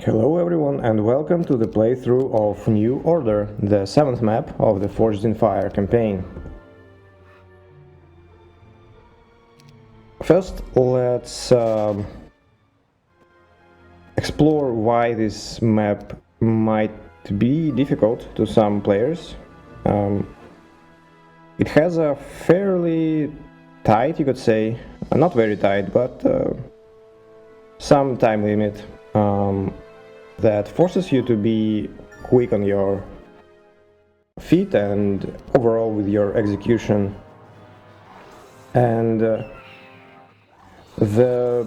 Hello everyone and welcome to the playthrough of New Order, the 7th map of the Forged in Fire campaign. First, let's explore why this map might be difficult to some players. It has a fairly tight, you could say, not very tight, but some time limit that forces you to be quick on your feet and overall with your execution. And the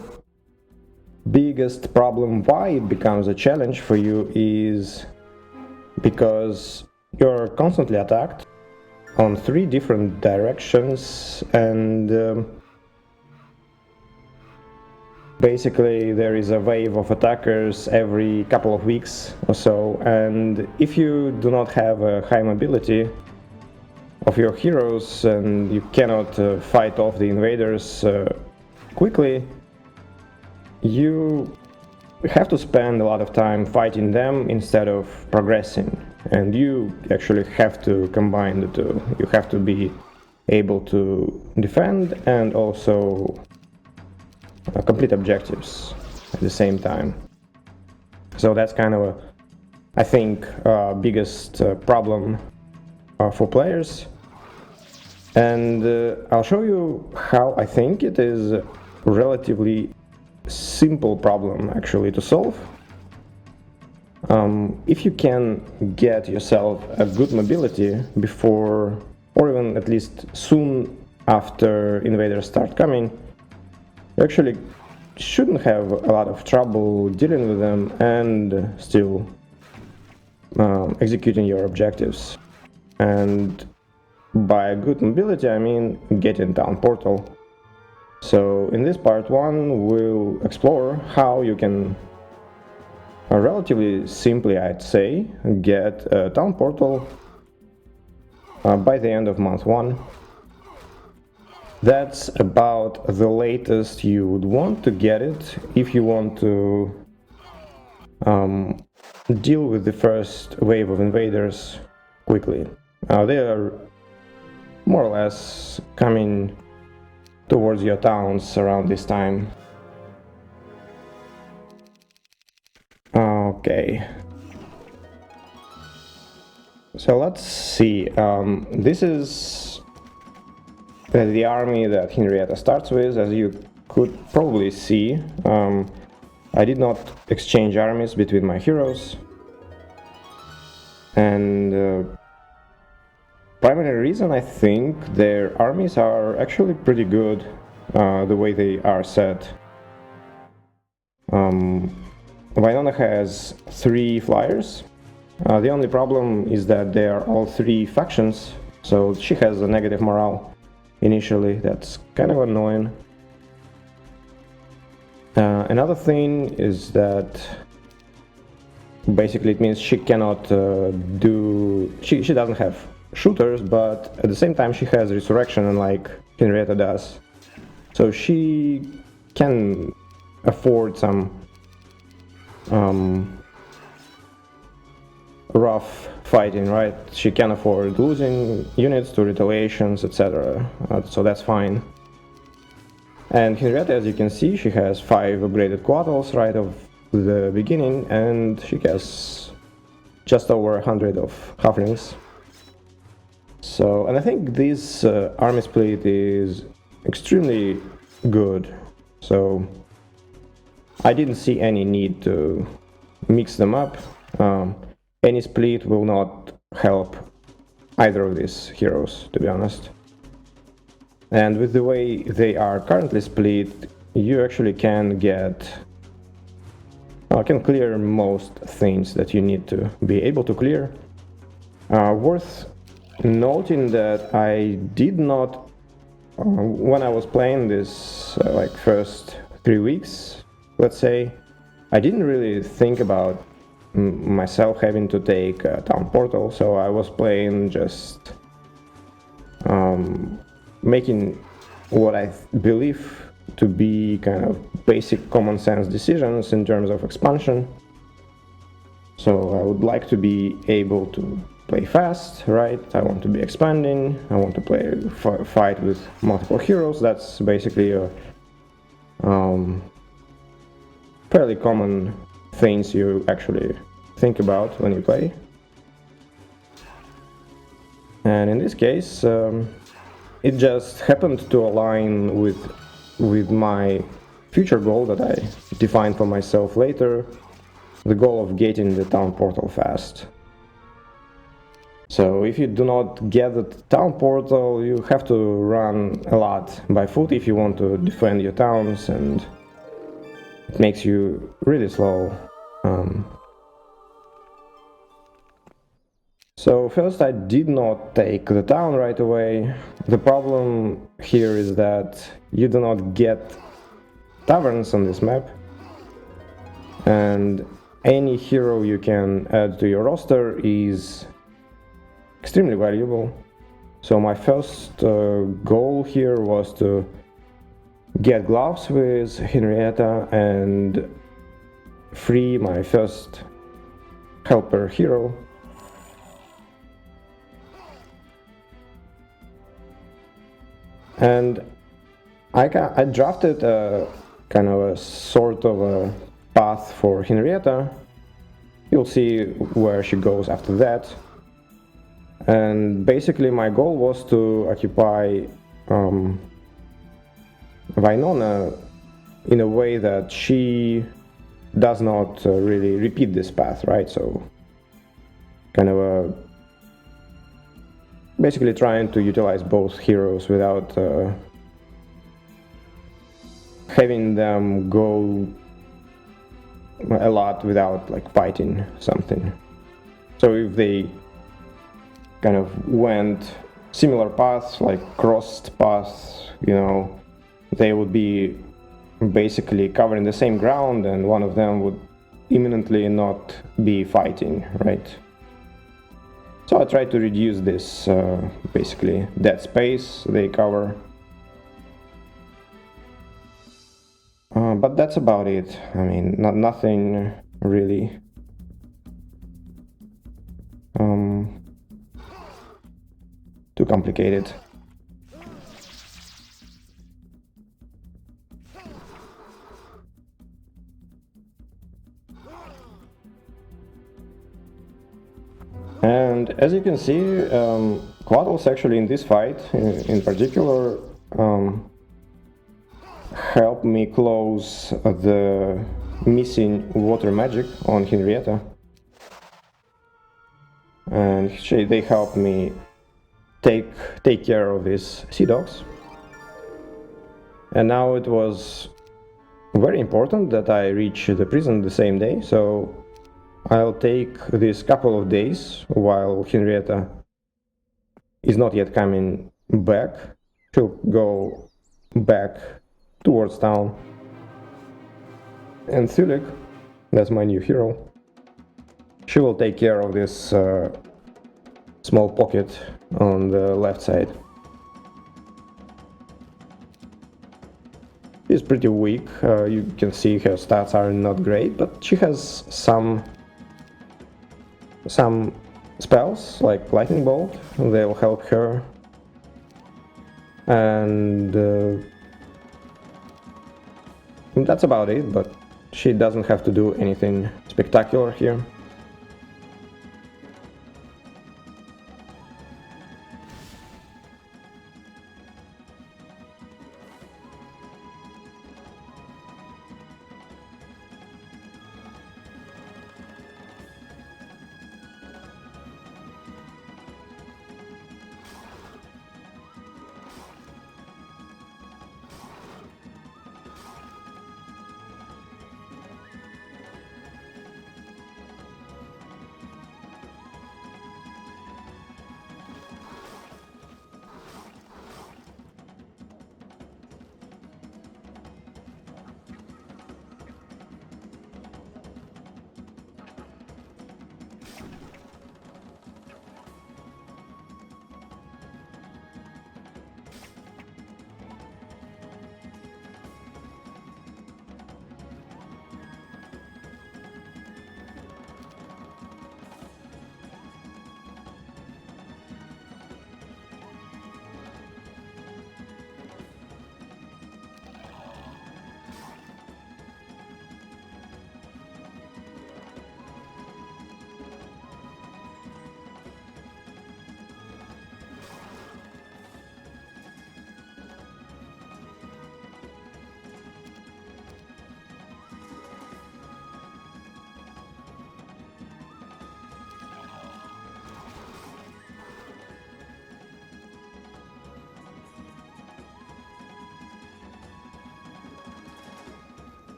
biggest problem why it becomes a challenge for you is because you're constantly attacked on 3 different directions, and basically there is a wave of attackers every couple of weeks or so, and if you do not have a high mobility of your heroes and you cannot fight off the invaders quickly, you have to spend a lot of time fighting them instead of progressing, and you actually have to combine the two. You have to be able to defend and also complete objectives at the same time. So that's kind of I think biggest problem for players, and I'll show you how I think it is a relatively simple problem actually to solve. If you can get yourself a good mobility before, or even at least soon after invaders start coming, you actually shouldn't have a lot of trouble dealing with them and still executing your objectives. And by good mobility I mean getting town portal. So in this part 1 we'll explore how you can relatively simply, I'd say, get a town portal by the end of month 1. That's about the latest you would want to get it if you want to deal with the first wave of invaders quickly. They are more or less coming towards your towns around this time. Okay. So let's see. This is the army that Henrietta starts with. As you could probably see, I did not exchange armies between my heroes, and primary reason, I think their armies are actually pretty good the way they are set. Wynona has 3 flyers. The only problem is that they are all 3 factions, so she has a negative morale initially. That's kind of annoying. Another thing is that basically it means she cannot she doesn't have shooters, but at the same time she has resurrection, unlike Henrietta does. So she can afford some rough fighting, right? She can afford losing units to retaliations, etc. So that's fine. And Henrietta, as you can see, she has 5 upgraded quattles right of the beginning, and she has just over 100 of halflings. So, and I think this army split is extremely good. So I didn't see any need to mix them up. Any split will not help either of these heroes, to be honest. And with the way they are currently split, you actually can clear most things that you need to be able to clear. Worth noting that I did not, when I was playing this first 3 weeks, let's say, I didn't really think about myself having to take a town portal, so I was playing just making what I believe to be kind of basic common sense decisions in terms of expansion. So I would like to be able to play fast, right? I want to be expanding. I want to play fight with multiple heroes. That's basically a fairly common things you actually think about when you play. And in this case, it just happened to align with my future goal that I defined for myself later, the goal of getting the town portal fast. So if you do not get the town portal, you have to run a lot by foot if you want to defend your towns, and it makes you really slow. So first I did not take the town right away. The problem here is that you do not get taverns on this map, and any hero you can add to your roster is extremely valuable. So my first goal here was to get gloves with Henrietta and free my first helper hero. And I drafted a kind of a sort of a path for Henrietta. You'll see where she goes after that. And basically my goal was to occupy Wynona in a way that she does not really repeat this path, right? So kind of a basically trying to utilize both heroes without having them go a lot without like fighting something. So if they kind of went similar paths, like crossed paths, you know, they would be basically covering the same ground, and one of them would imminently not be fighting, right? So I tried to reduce this basically dead space they cover. But that's about it. I mean, nothing really too complicated. And as you can see, Quaddles actually in this fight in particular helped me close the missing water magic on Henrietta. And they helped me take care of these sea dogs. And now it was very important that I reach the prison the same day, so I'll take this couple of days while Henrietta is not yet coming back. She'll go back towards town. And Thulik, that's my new hero, she will take care of this small pocket on the left side. She's pretty weak, you can see her stats are not great, but she has some spells like lightning bolt, they'll help her. And that's about it, but she doesn't have to do anything spectacular here.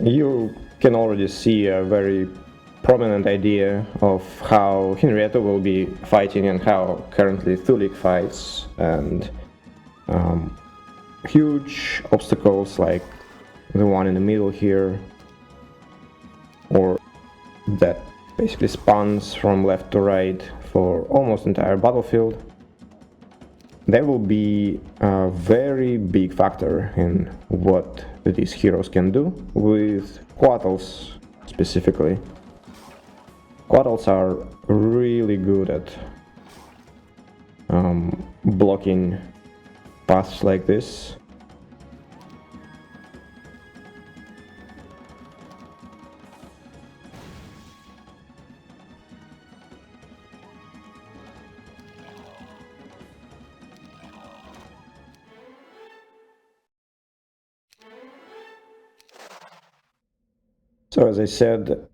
you can already see a very prominent idea of how Henrietta will be fighting and how currently Thulik fights, and huge obstacles like the one in the middle here, or that basically spans from left to right for almost entire battlefield. That will be a very big factor in what these heroes can do with Quattles specifically. Quattles are really good at blocking paths like this. So as I said,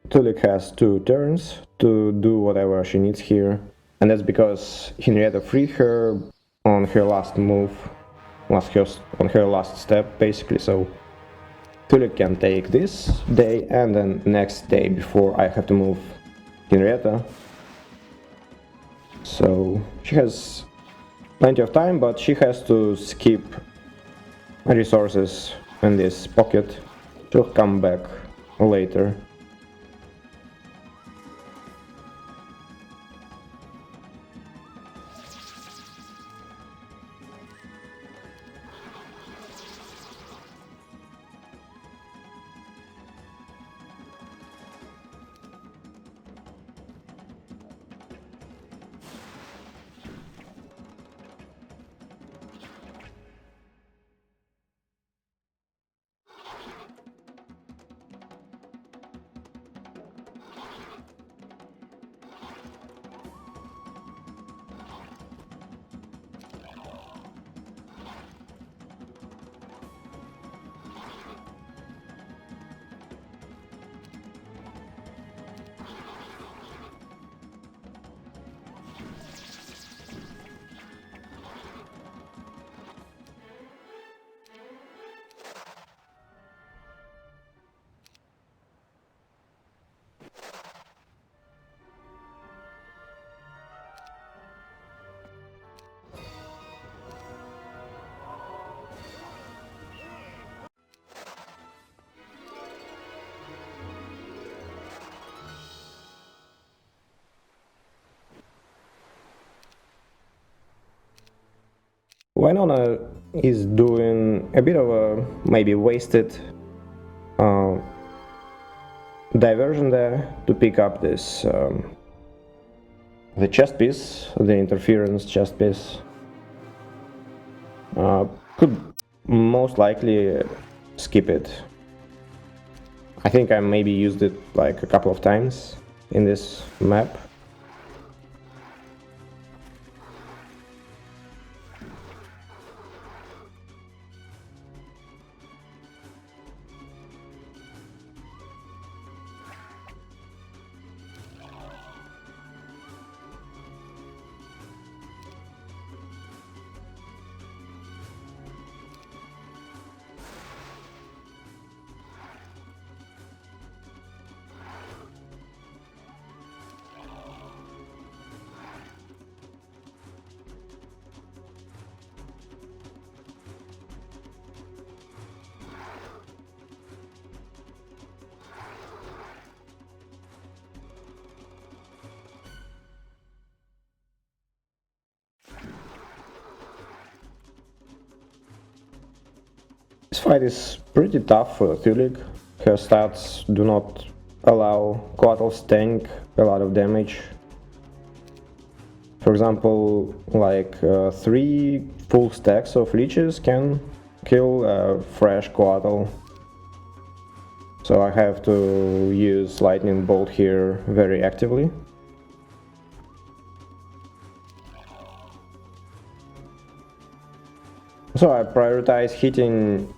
Thulik has 2 turns to do whatever she needs here, and that's because Henrietta freed her on her last move, on her last step basically, so Thulik can take this day and then next day before I have to move Henrietta. So she has plenty of time, but she has to skip resources in this pocket. She'll come back later. Wynona is doing a bit of a maybe wasted diversion there to pick up this the chest piece, the interference chest piece. Could most likely skip it. I think I maybe used it like a couple of times in this map. This fight is pretty tough for Thulik. Her stats do not allow Quattle's tank a lot of damage. For example, like 3 full stacks of leeches can kill a fresh Quattle. So I have to use Lightning Bolt here very actively. So I prioritize hitting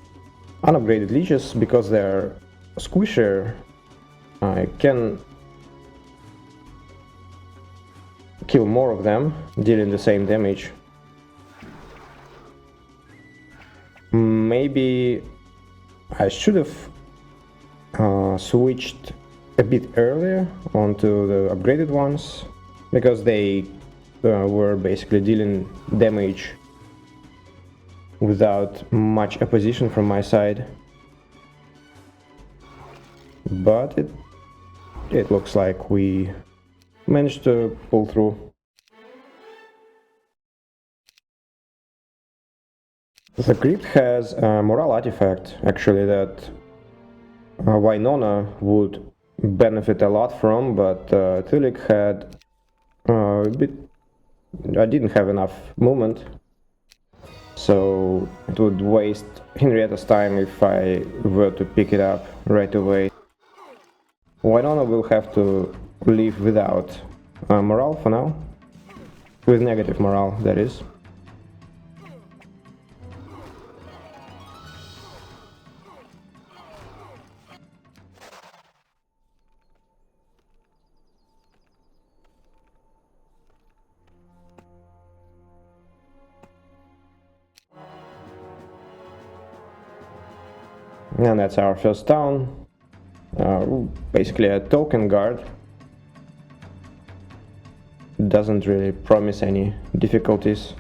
unupgraded leeches because they're squishier. I can kill more of them, dealing the same damage. Maybe I should have switched a bit earlier onto the upgraded ones, because they were basically dealing damage without much opposition from my side. But it looks like we managed to pull through. The crypt has a morale artifact, actually, that Wynona would benefit a lot from, but Thilik had a bit... I didn't have enough movement, so it would waste Henrietta's time if I were to pick it up right away. Wynona will have to live without morale for now, with negative morale, that is. And that's our first town, basically a token guard. Doesn't really promise any difficulties.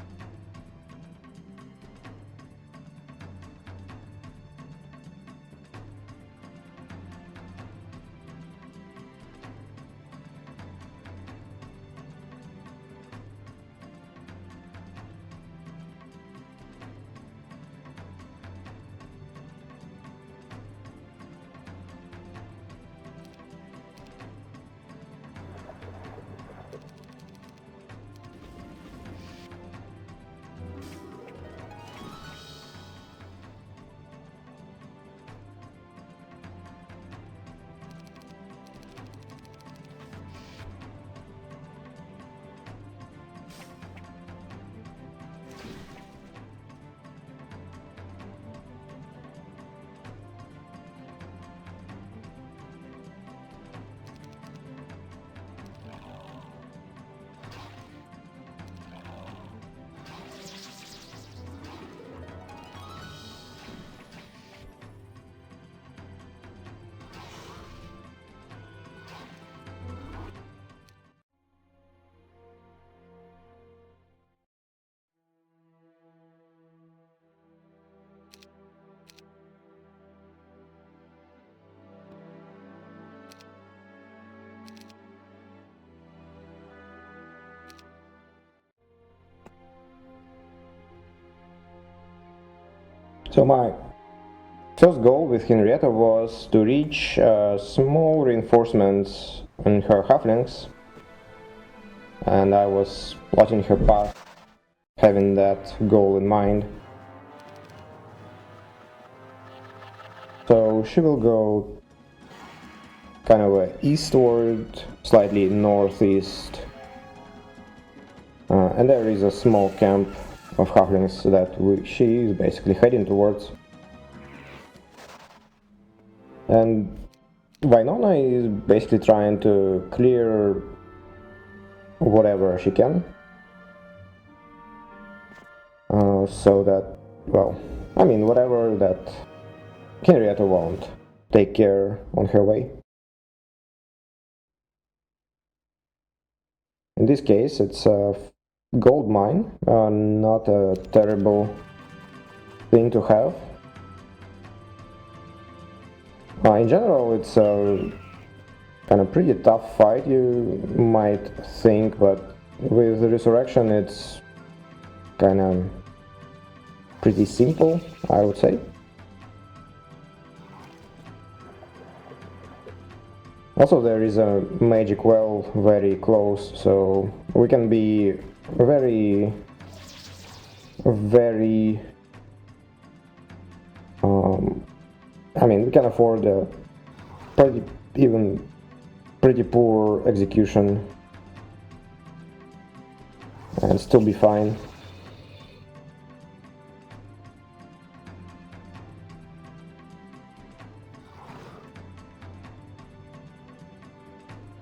So my first goal with Henrietta was to reach small reinforcements on her halflings, and I was plotting her path, having that goal in mind. So she will go kind of eastward, slightly northeast, and there is a small camp of halflings that she is basically heading towards. And Wynona is basically trying to clear whatever she can, so that, well, I mean, whatever that Henrietta won't take care on her way. In this case, it's a gold mine, not a terrible thing to have. In general, it's a kind of pretty tough fight, you might think, but with the resurrection it's kind of pretty simple, I would say. Also, there is a magic well very close, so we can be very I mean, we can afford a pretty poor execution and still be fine.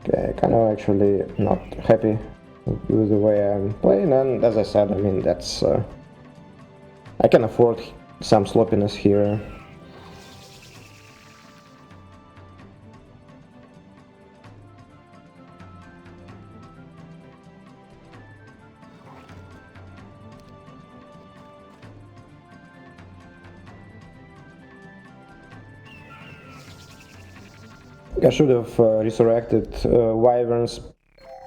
Okay, kind of actually not happy with the way I'm playing, and as I said, I mean, that's I can afford some sloppiness here. I should have resurrected wyverns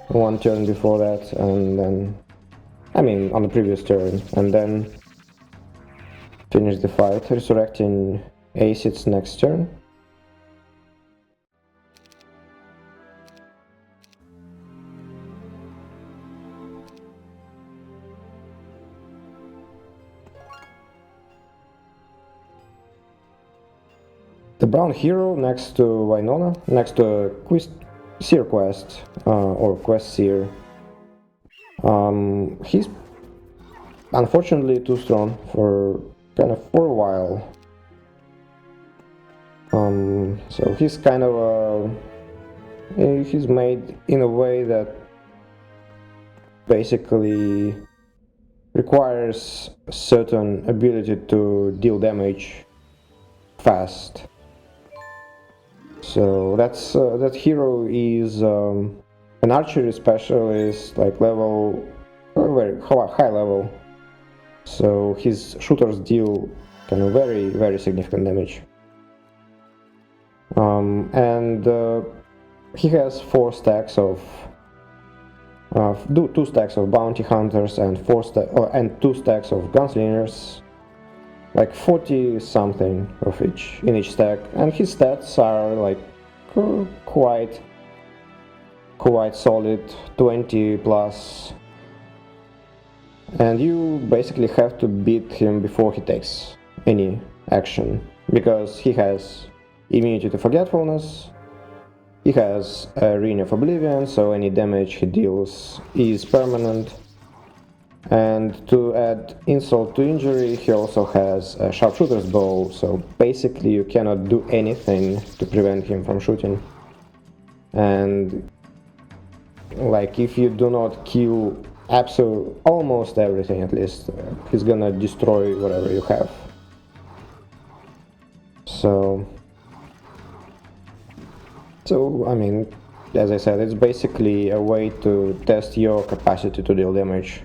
one turn before that, and then, I mean, on the previous turn, and then finish the fight, resurrecting acids next turn. The brown hero next to Wynona, next to Seer quest, or quest Seer. He's unfortunately too strong for a while. So he's kind of he's made in a way that basically requires a certain ability to deal damage fast. So that's that hero is an archery specialist, like level, very high level. So his shooters deal kind of very significant damage. And he has 4 stacks of two stacks of bounty hunters and 2 stacks of gunslingers. Like 40 something of each in each stack, and his stats are like quite solid, 20 plus, and you basically have to beat him before he takes any action, because he has immunity to forgetfulness, he has a Ring of Oblivion, so any damage he deals is permanent. And to add insult to injury, he also has a sharpshooter's bow, so basically you cannot do anything to prevent him from shooting. And like, if you do not kill almost everything at least, he's gonna destroy whatever you have. So I mean, as I said, it's basically a way to test your capacity to deal damage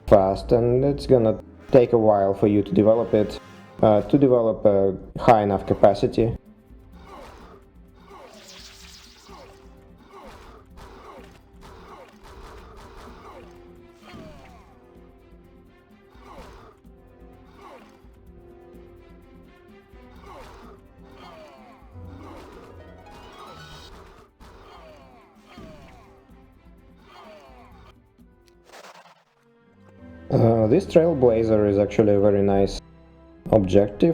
fast, and it's gonna take a while for you to develop it, to develop a high enough capacity. This Trailblazer is actually a very nice object,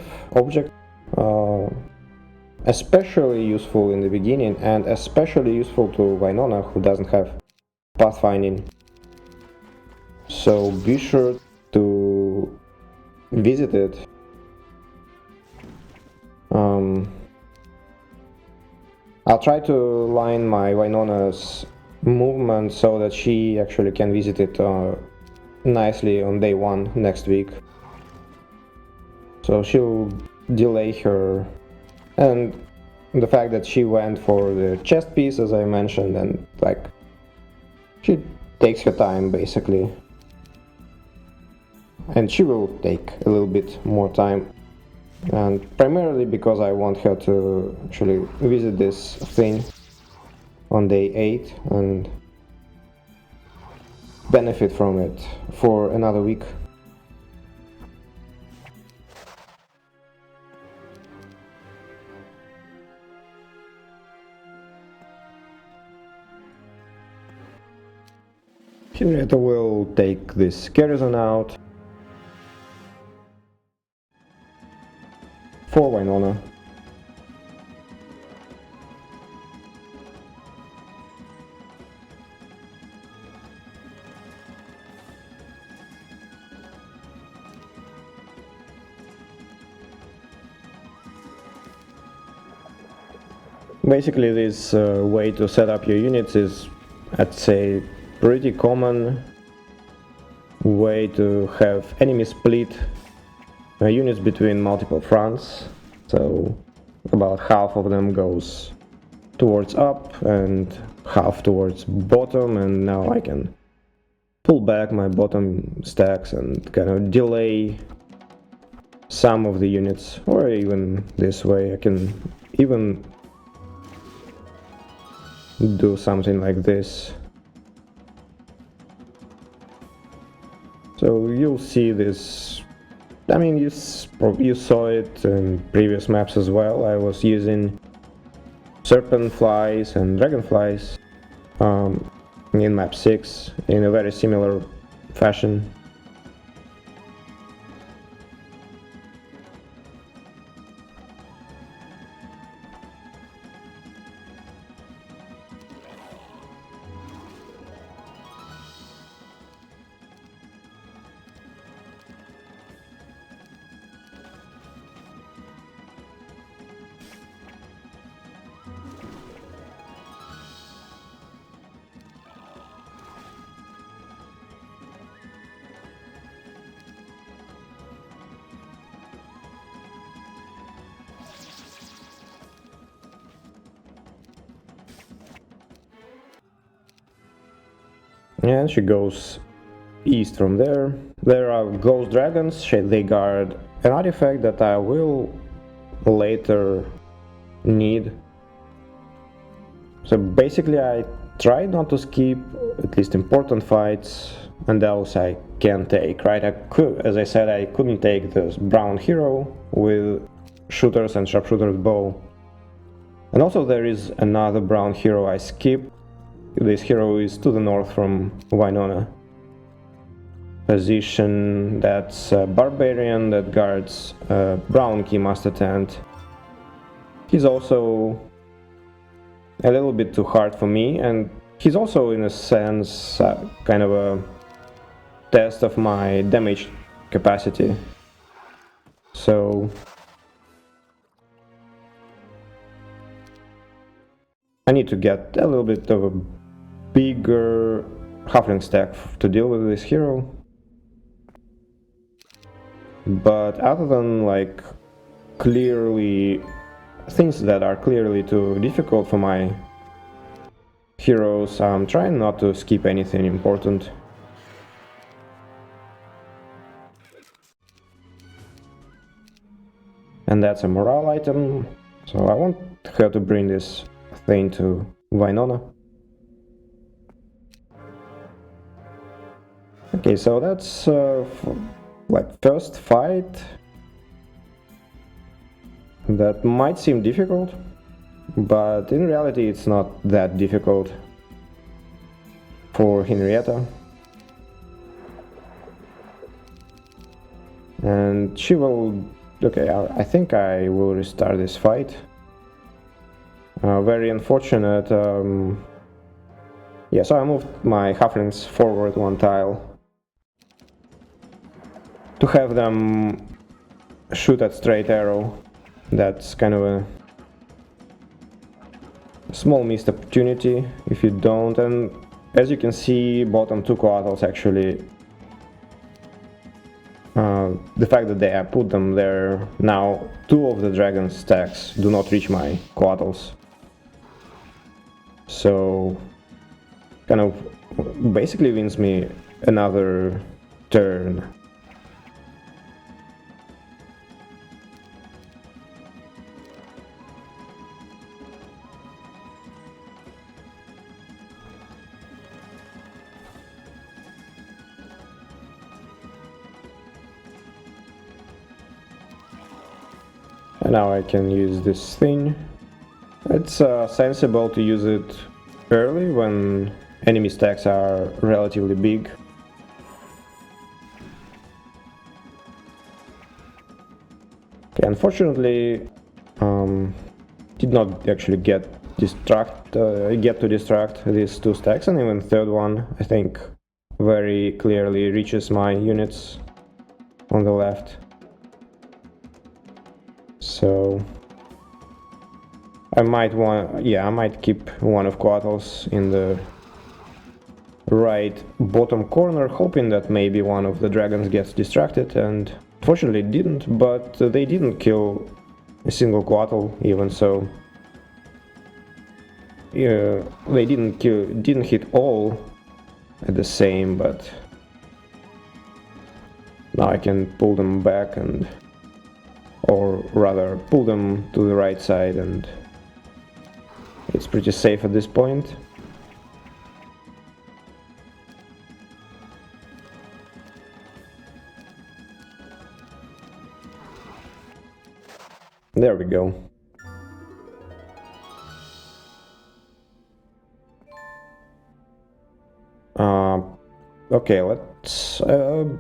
especially useful in the beginning, and especially useful to Wynona, who doesn't have pathfinding. So be sure to visit it. I'll try to line my Wynona's movement so that she actually can visit it nicely on day 1 next week. So she'll delay her, and the fact that she went for the chest piece, as I mentioned, and like, she takes her time basically, and she will take a little bit more time, and primarily because I want her to actually visit this thing on day 8 and benefit from it for another week. Henrietta will take this garrison out for Wynona. Basically, this way to set up your units is, I'd say, pretty common way to have enemy split units between multiple fronts. So about half of them goes towards up and half towards bottom, and now I can pull back my bottom stacks and kind of delay some of the units, or even this way I can even do something like this. So you'll see this. I mean, you saw it in previous maps as well. I was using serpent flies and dragonflies in map 6 in a very similar fashion. And she goes east from there. There are ghost dragons. They guard an artifact that I will later need. So basically I tried not to skip at least important fights, and else I can take, right? As I said, I couldn't take this brown hero with shooters and sharpshooter's bow. And also there is another brown hero I skipped. This hero is to the north from Wynona. Position that's a barbarian that guards a brown keymaster tent. He's also a little bit too hard for me, and he's also in a sense kind of a test of my damage capacity. So I need to get a little bit of a bigger halfling stack to deal with this hero. But other than like clearly things that are clearly too difficult for my heroes, I'm trying not to skip anything important. And that's a morale item, so I want her to bring this thing to Wynona. Okay, so that's like first fight. That might seem difficult, but in reality it's not that difficult for Henrietta. And she will... okay, I think I will restart this fight. Very unfortunate. Yeah, so I moved my halflings forward one tile to have them shoot at straight arrow. That's kind of a small missed opportunity if you don't. And as you can see, bottom two coatls actually, the fact that they put them there now, two of the dragon stacks do not reach my coatls. So kind of basically wins me another turn. And now I can use this thing. It's sensible to use it early when enemy stacks are relatively big. Okay, unfortunately, did not actually get to distract these two stacks, and even third one, I think, very clearly reaches my units on the left. So I might keep one of coatls in the right bottom corner, hoping that maybe one of the dragons gets distracted, and unfortunately it didn't, but they didn't kill a single coatl even, so yeah, they didn't hit all at the same, but now I can pull them back and or rather pull them to the right side, and it's pretty safe at this point. There we go. Okay, let's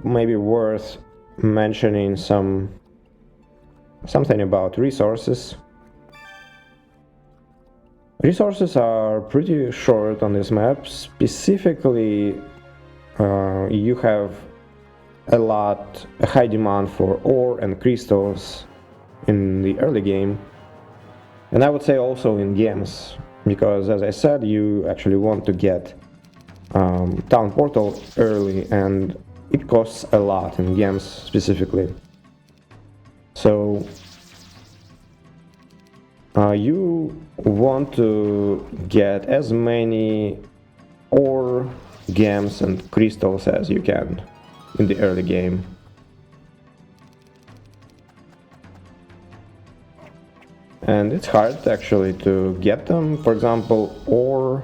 maybe worth mentioning something about resources. Resources are pretty short on this map. Specifically, you have a high demand for ore and crystals in the early game, and I would say also in games, because as I said, you actually want to get town portal early, and it costs a lot in games specifically. So you want to get as many ore, gems and crystals as you can in the early game. And it's hard actually to get them. For example, ore,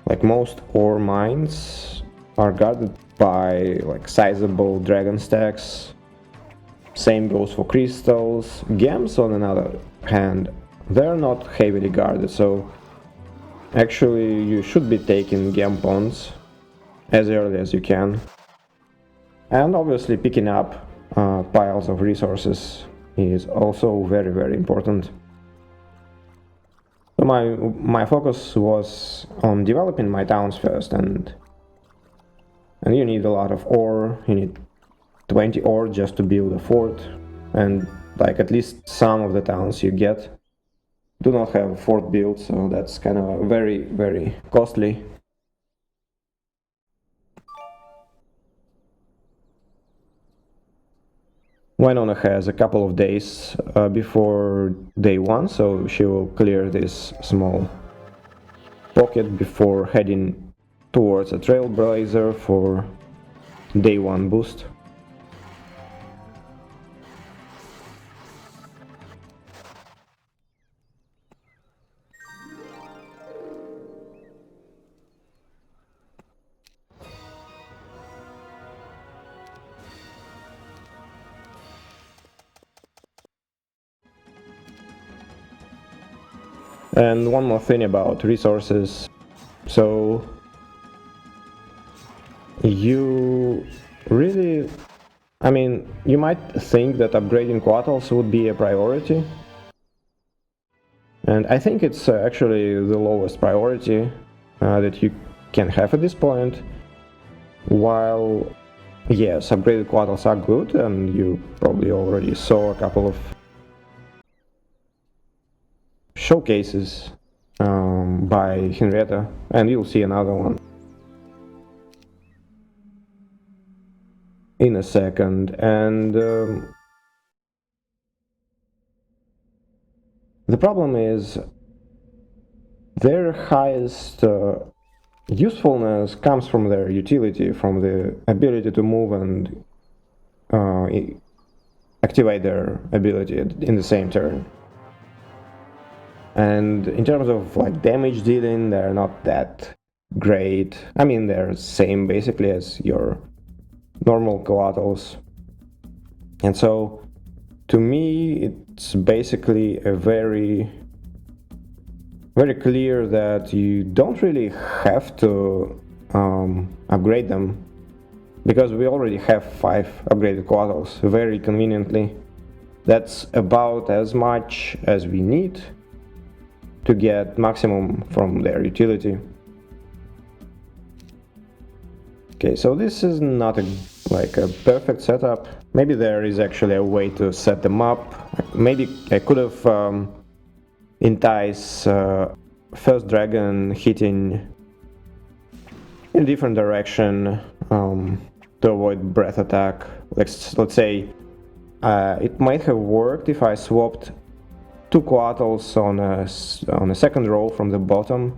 like most ore mines, are guarded by like sizable dragon stacks. Same goes for crystals. Gems, on another hand, they're not heavily guarded, so actually you should be taking gem ponds as early as you can. And obviously picking up piles of resources is also very, very important. So my focus was on developing my towns first, and you need a lot of ore. You need 20 ore just to build a fort, and like at least some of the towns you get do not have a fort built, so that's kind of very, very costly. Wynona has a couple of days before day 1, so she will clear this small pocket before heading towards a trailblazer for day 1 boost. And one more thing about resources. So you really, I mean, you might think that upgrading quartals would be a priority, and I think it's actually the lowest priority that you can have at this point. While yes, upgraded quartals are good, and you probably already saw a couple of showcases by Henrietta, and you'll see another one in a second. And the problem is their highest usefulness comes from their utility, from the ability to move and activate their ability in the same turn. And in terms of like damage dealing, they're not that great. I mean, they're same basically as your normal coatls. And so to me it's basically a very clear that you don't really have to upgrade them, because we already have 5 upgraded coatls very conveniently. That's about as much as we need to get maximum from their utility. Okay, so this is not like a perfect setup. Maybe there is actually a way to set them up. Maybe I could have entice first dragon hitting in a different direction to avoid breath attack. Let's say it might have worked if I swapped 2 coatls on a second row from the bottom.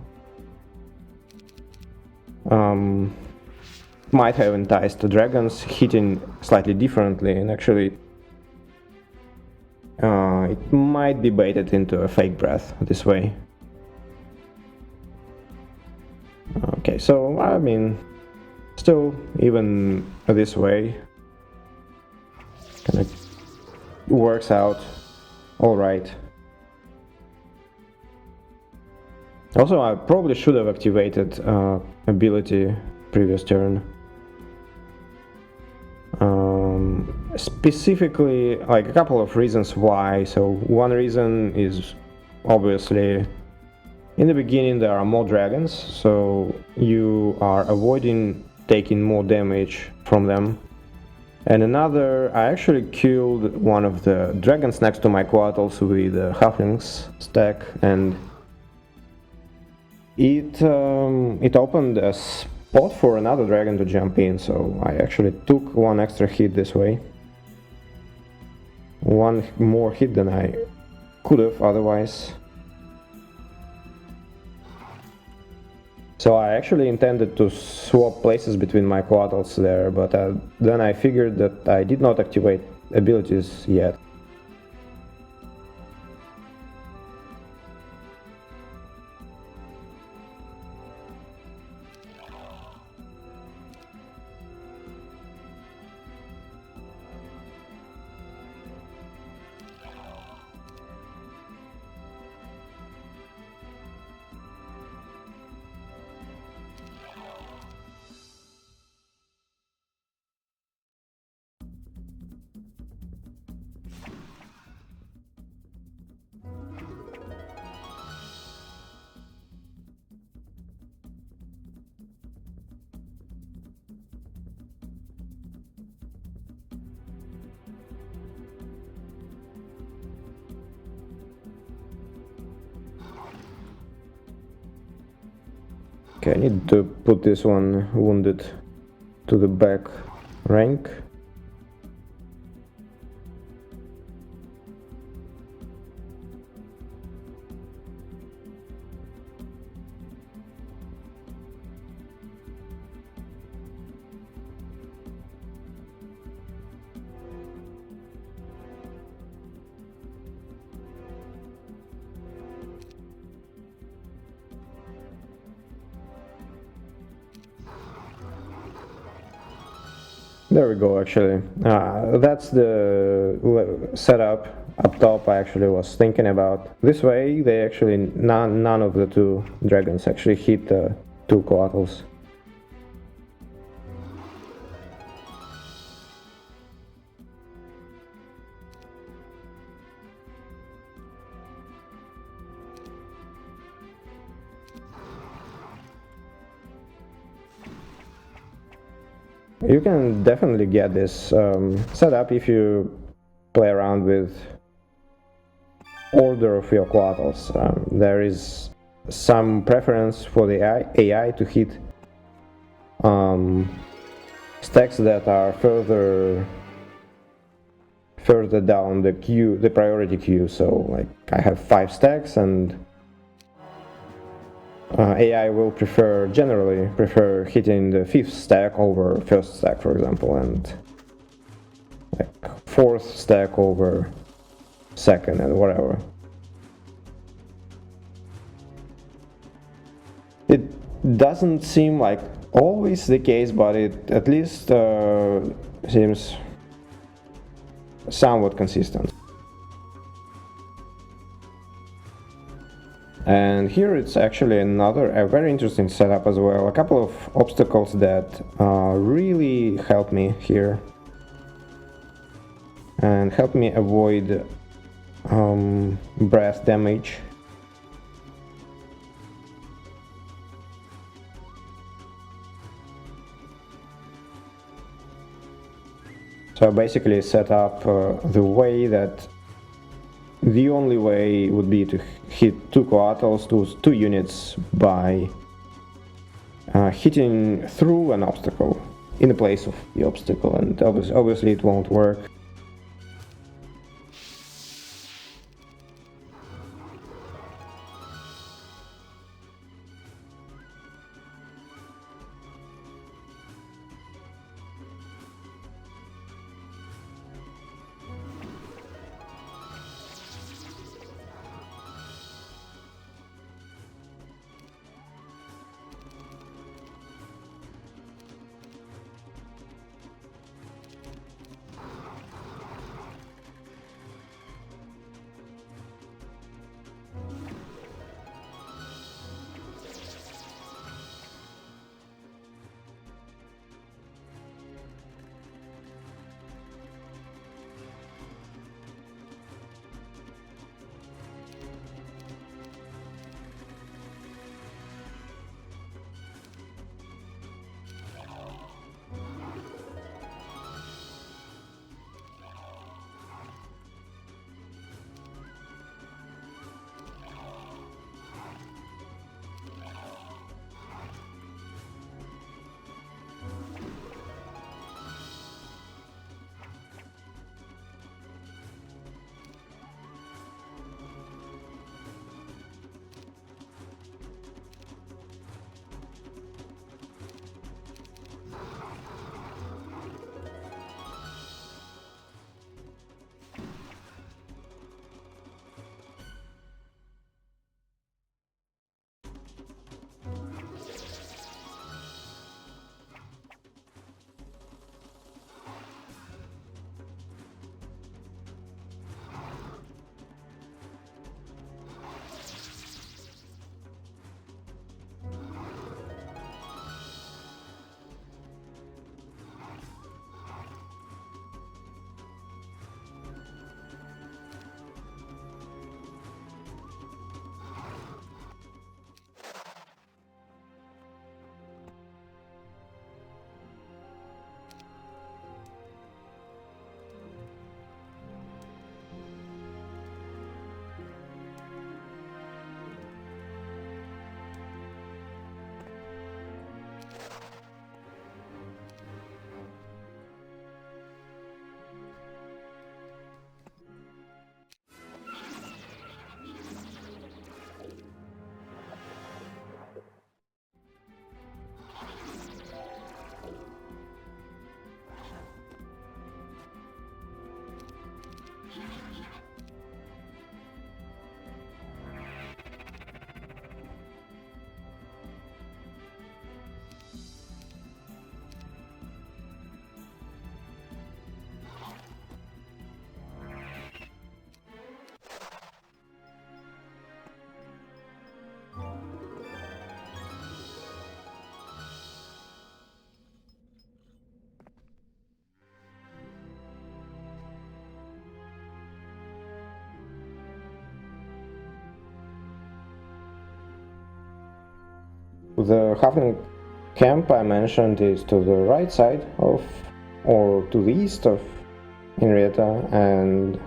Might have enticed the dragons hitting slightly differently, and actually it might be baited into a fake breath this way. Okay, so I mean, still, even this way, kind of works out all right. Also, I probably should have activated ability previous turn. Specifically, like a couple of reasons why. So one reason is obviously in the beginning there are more dragons, so you are avoiding taking more damage from them. And another, I actually killed one of the dragons next to my quarters with a halflings stack, and it opened a spot for another dragon to jump in, so I actually took one extra hit this way. One more hit than I could have otherwise. So I actually intended to swap places between my quarters there, but then I figured that I did not activate abilities yet. Okay, I need to put this one wounded to the back rank. There we go, actually. That's the setup up top I actually was thinking about. This way, they actually, none of the two dragons actually hit the two quarters. You can definitely get this setup if you play around with order of your quarters. There is some preference for the AI to hit stacks that are further down the queue, the priority queue. So like I have 5 stacks, and AI will generally prefer hitting the 5th stack over 1st stack, for example, and like 4th stack over 2nd and whatever. It doesn't seem like always the case, but it at least seems somewhat consistent. And here it's actually a very interesting setup as well. A couple of obstacles that really help me here and help me avoid breath damage. So I basically set up the way that the only way would be to hit 2 quarters, 2 units by hitting through an obstacle in the place of the obstacle, and obviously it won't work. the halfling camp I mentioned is to the right side of, or to the east of Henrietta, and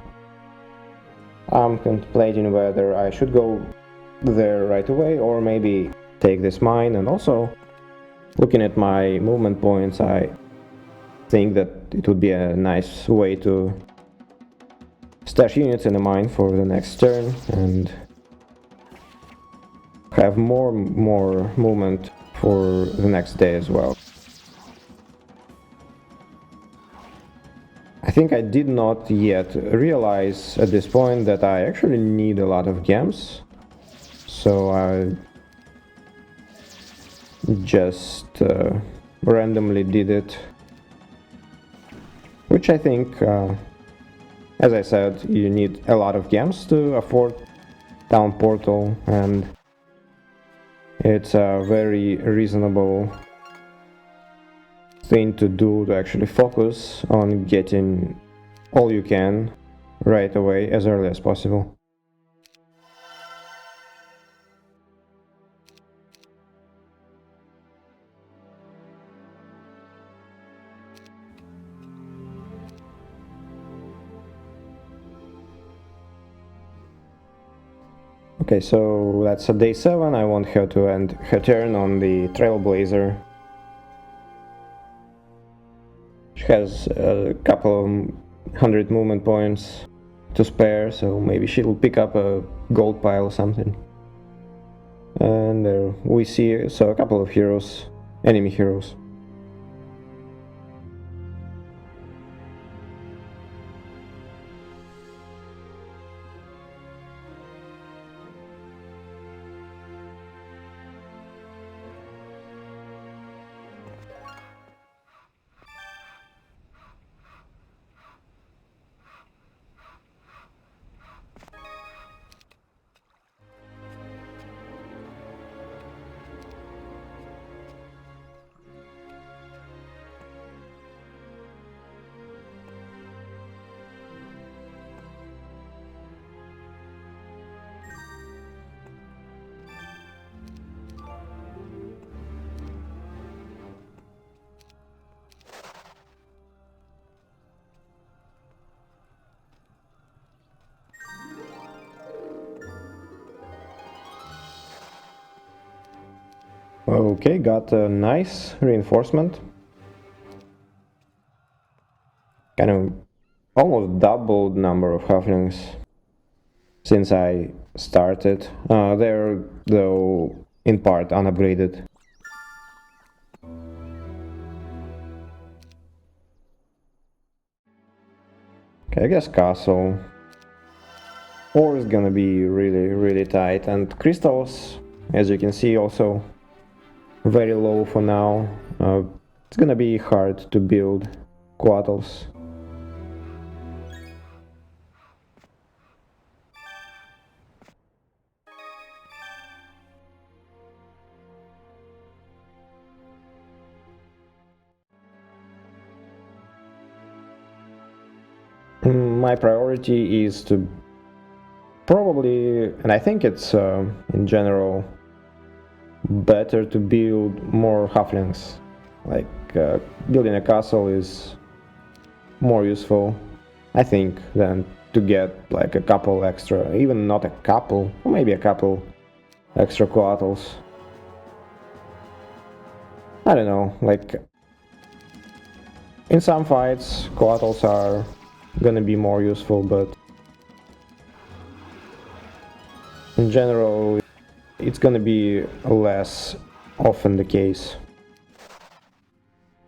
I'm contemplating whether I should go there right away or maybe take this mine. And also, looking at my movement points, I think that it would be a nice way to stash units in the mine for the next turn and have more movement for the next day as well. I think I did not yet realize at this point that I actually need a lot of gems, so I just randomly did it, which I think, as I said, you need a lot of gems to afford Town Portal, and it's a very reasonable thing to do, to actually focus on getting all you can right away as early as possible. Okay, so that's a day 7. I want her to end her turn on the Trailblazer. She has a couple of 100 movement points to spare, so maybe she'll pick up a gold pile or something. And there we see a couple of heroes, enemy heroes. Okay, got a nice reinforcement. Kind of almost doubled number of halflings since I started. They're, though, in part unupgraded. Okay, I guess castle. Ore is gonna be really tight, and crystals, as you can see, also very low for now. It's gonna be hard to build quattles. My priority is to probably, and I think it's in general better to build more halflings. Like building a castle is more useful, I think, than to get like a couple extra, even not a couple, maybe a couple extra quattles. I don't know, like in some fights quattles are gonna be more useful, but in general it's gonna be less often the case.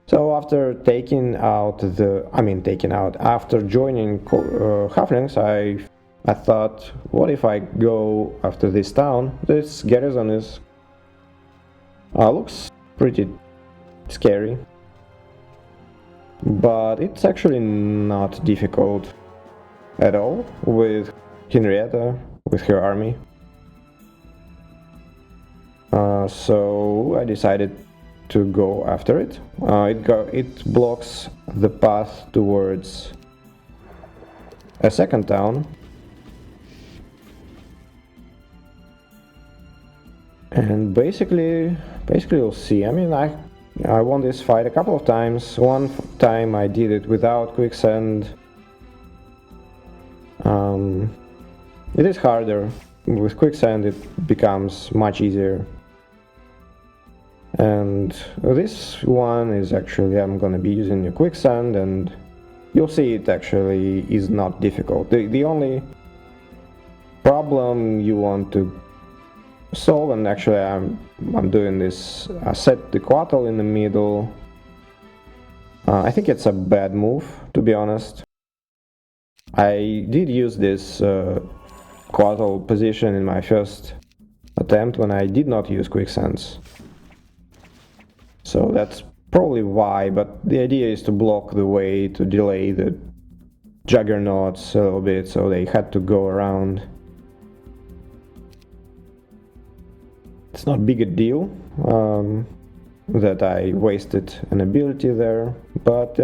So after after joining halflings, I thought, what if I go after this town? This garrison is looks pretty scary, but it's actually not difficult at all with Henrietta, with her army. So I decided to go after it. It blocks the path towards a second town, And basically you'll see. I mean, I won this fight a couple of times. One time I did it without quicksand. It is harder. With quicksand it becomes much easier. And this one is actually, I'm gonna be using a quicksand, and you'll see it actually is not difficult. The only problem you want to solve, and actually I'm doing this, I set the Quattle in the middle. I think it's a bad move, to be honest. I did use this Quattle position in my first attempt when I did not use quicksands. So that's probably why, but the idea is to block the way, to delay the juggernauts a little bit, so they had to go around. It's not big a deal that I wasted an ability there, but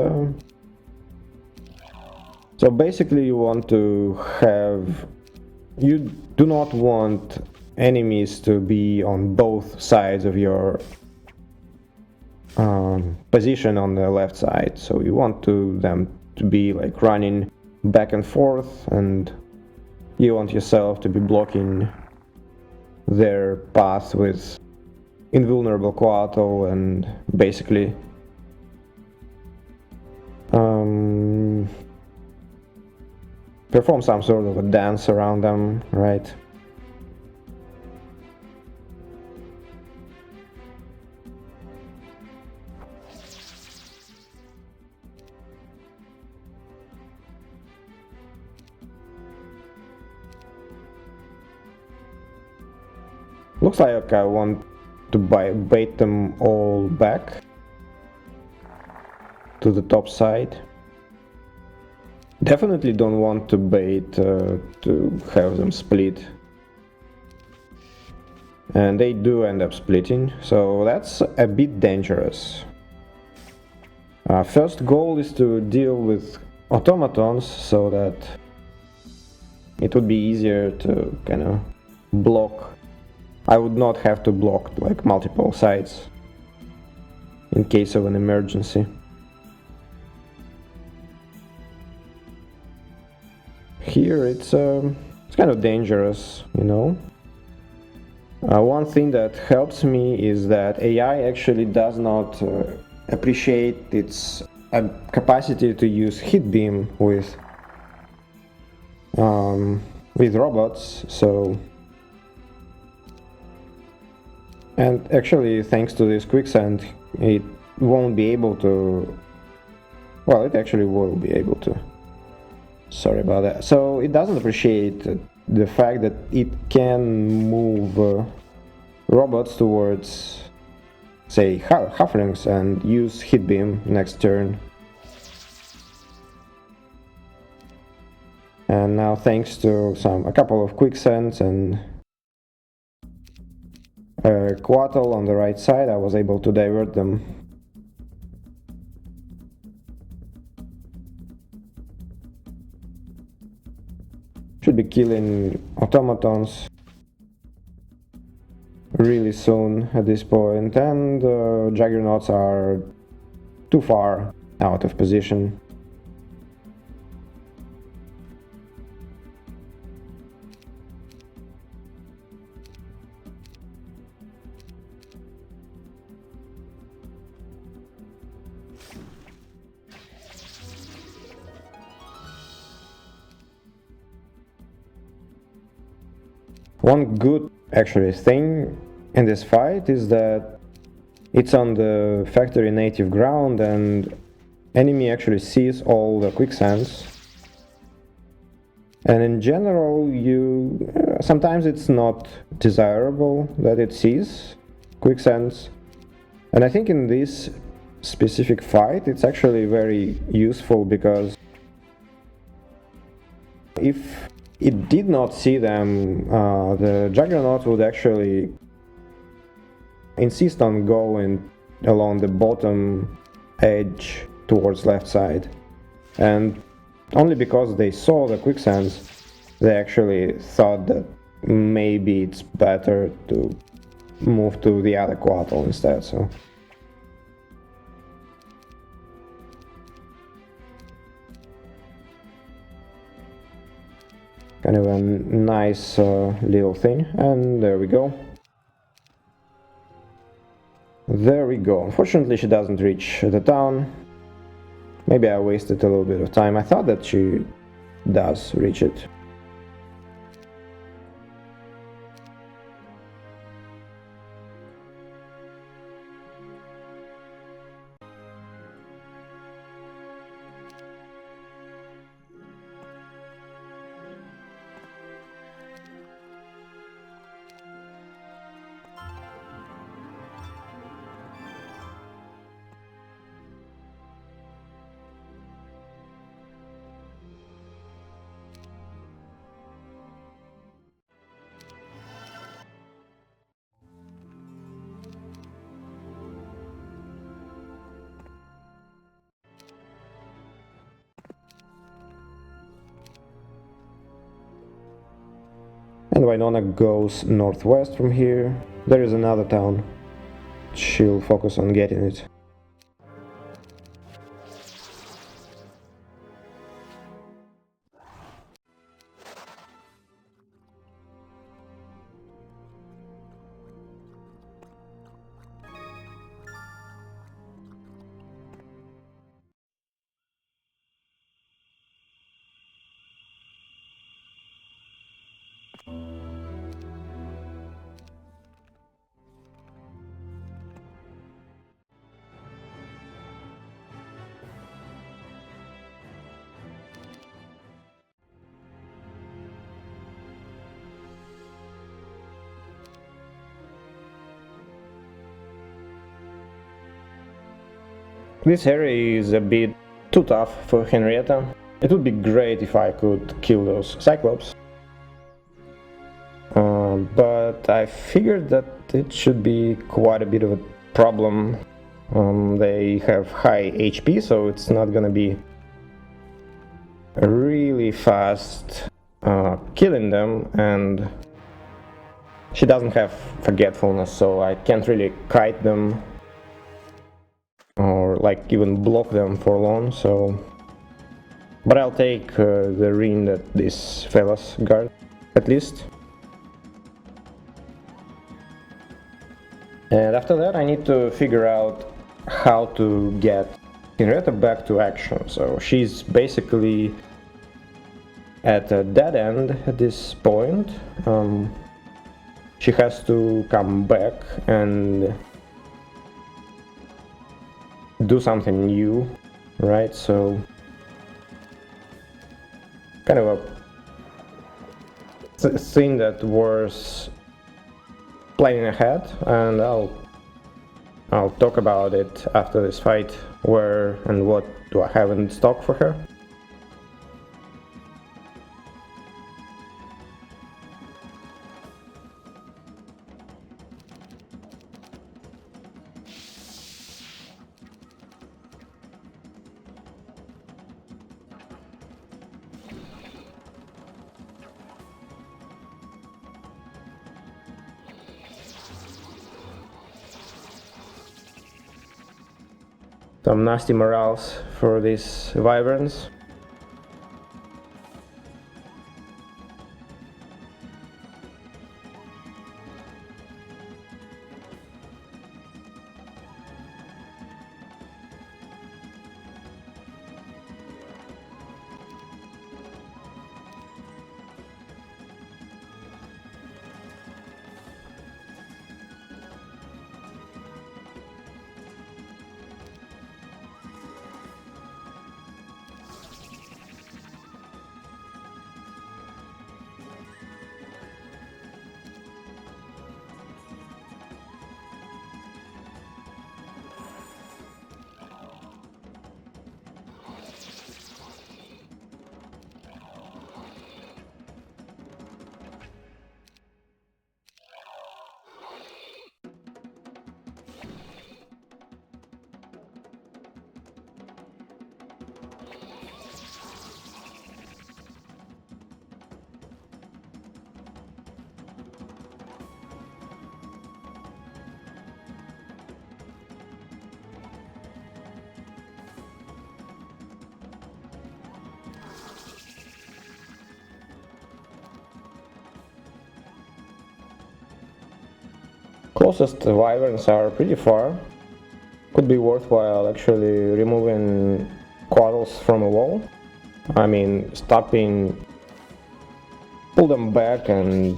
so basically you want to have, you do not want enemies to be on both sides of your position on the left side, so you want them to be like running back and forth, and you want yourself to be blocking their path with invulnerable Quattle and basically perform some sort of a dance around them, right? Looks like I want to bait them all back to the top side. Definitely don't want to bait to have them split. And they do end up splitting, so that's a bit dangerous. First goal is to deal with automatons so that it would be easier to kind of block. I would not have to block like multiple sides in case of an emergency. Here it's kind of dangerous, you know. One thing that helps me is that AI actually does not appreciate its capacity to use hit beam with robots, so. And actually, thanks to this quicksand, it won't be able to. Well, it actually will be able to. Sorry about that. So it doesn't appreciate the fact that it can move robots towards, say, halflings and use hit beam next turn. And now, thanks to a couple of quicksands and Quattle on the right side, I was able to divert them. Should be killing automatons really soon at this point, and juggernauts are too far out of position. One good actually thing in this fight is that it's on the factory native ground and enemy actually sees all the quicksands. And in general, sometimes it's not desirable that it sees quicksands. And I think in this specific fight it's actually very useful, because if it did not see them, the Juggernaut would actually insist on going along the bottom edge towards left side. And only because they saw the quicksands, they actually thought that maybe it's better to move to the other quartal instead, so. Kind of a nice little thing, and there we go. There we go. Unfortunately, she doesn't reach the town. Maybe I wasted a little bit of time. I thought that she does reach it. And Wynona goes northwest from here. There is another town. She'll focus on getting it. This area is a bit too tough for Henrietta. It would be great if I could kill those Cyclops. But I figured that it should be quite a bit of a problem. They have high HP, so it's not gonna be really fast killing them, and she doesn't have forgetfulness, so I can't really kite them or like even block them for long, so. But I'll take the ring that these fellas guard, at least. And after that I need to figure out how to get Henrietta back to action, so she's basically at a dead end at this point. She has to come back and do something new, right? So kind of a thing that was planning ahead, and I'll talk about it after this fight, where and what do I have in stock for her. Some nasty morals for these wyverns. Closest wyverns are pretty far. Could be worthwhile actually removing quaddles from a wall. I mean, stopping, pull them back and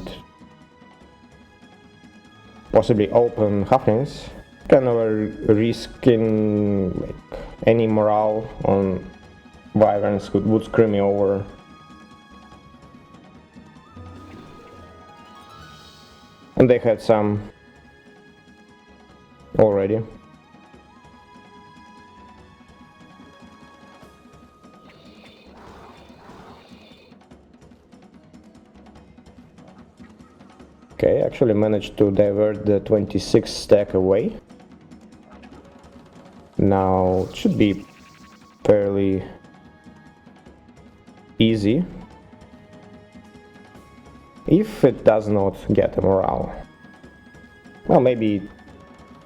possibly open halflings. Kind of risking like, any morale on wyverns would screw me over. And they had some already. Okay, actually managed to divert the 26 stack away. Now it should be fairly easy if it does not get a morale. Well, maybe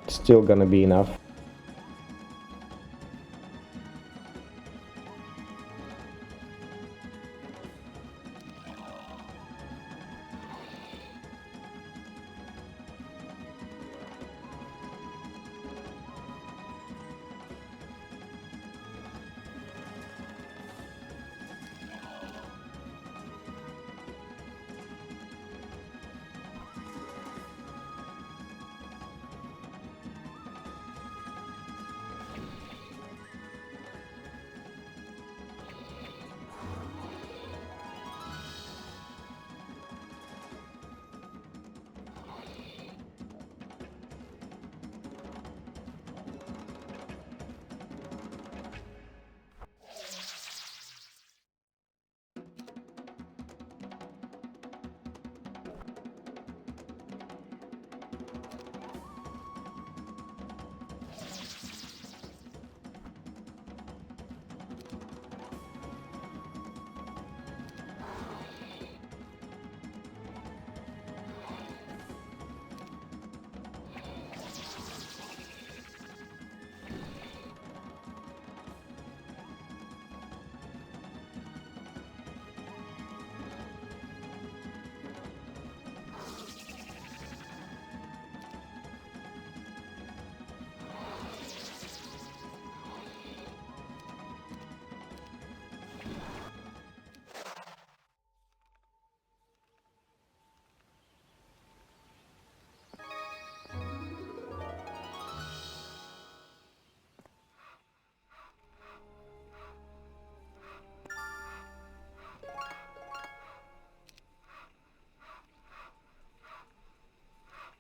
it's still gonna be enough.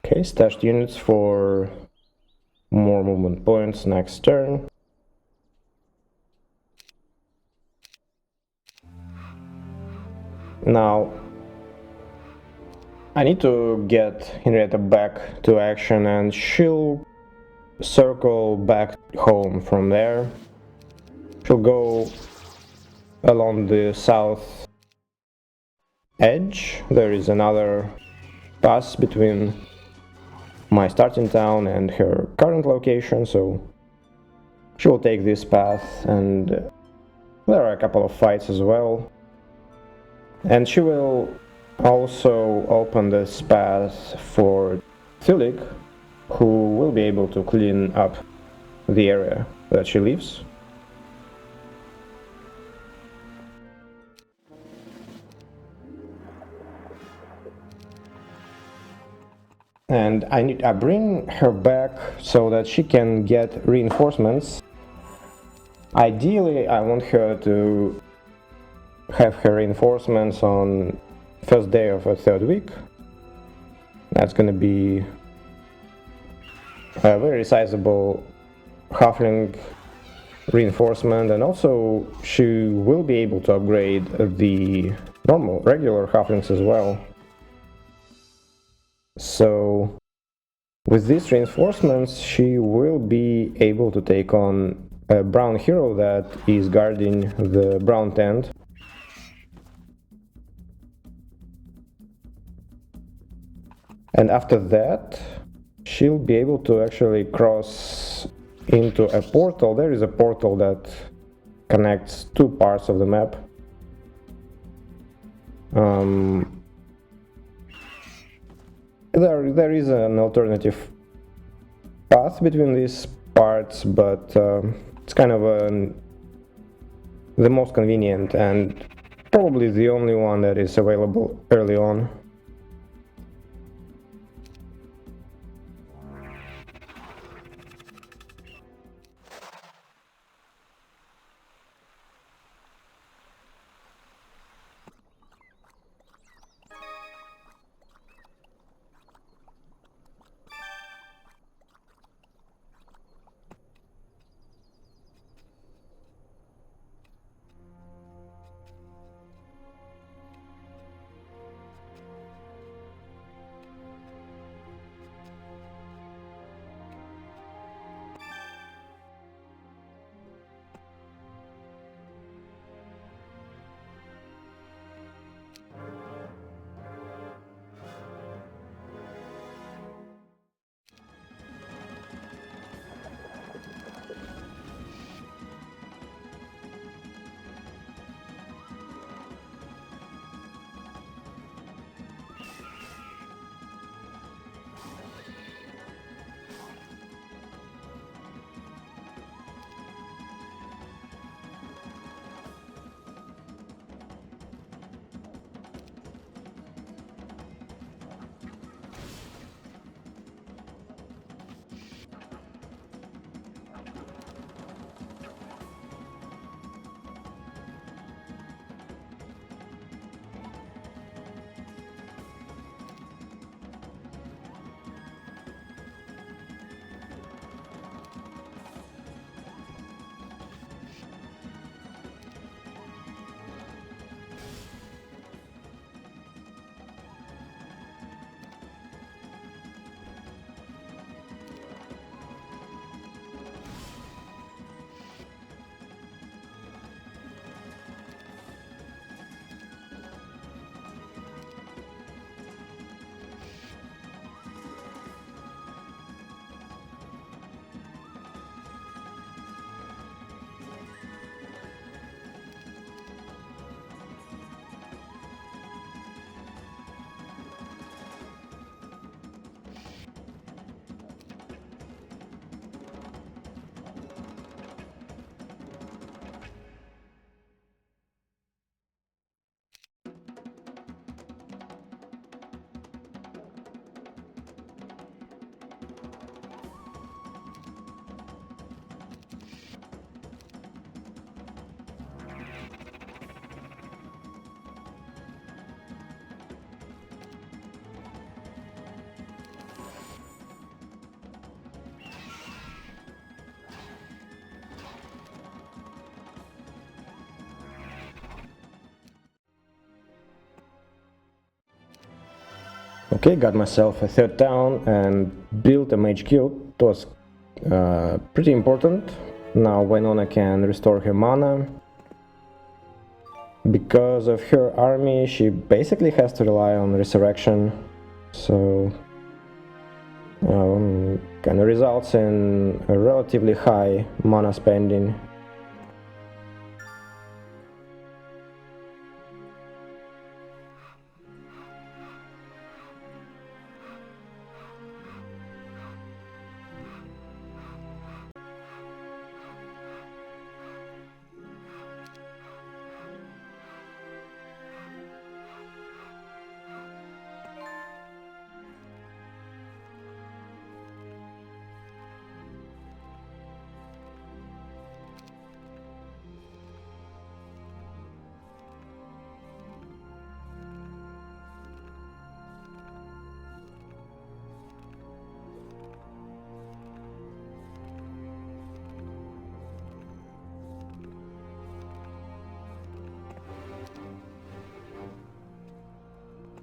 Okay, stashed units for more movement points next turn. Now, I need to get Henrietta back to action and she'll circle back home from there. She'll go along the south edge. There is another pass between my starting town and her current location, so she will take this path, and there are a couple of fights as well. And she will also open this path for Thulik, who will be able to clean up the area that she leaves. And I bring her back so that she can get reinforcements. Ideally, I want her to have her reinforcements on first day of her third week. That's gonna be a very sizable halfling reinforcement, and also she will be able to upgrade the regular halflings as well. So with these reinforcements she will be able to take on a brown hero that is guarding the brown tent. And after that she'll be able to actually cross into a portal. There is a portal that connects two parts of the map. There is an alternative path between these parts, but it's kind of the most convenient and probably the only one that is available early on. Okay, got myself a third town and built a mage guild. It was pretty important. Now Wynona can restore her mana. Because of her army, she basically has to rely on resurrection, so kind of results in a relatively high mana spending.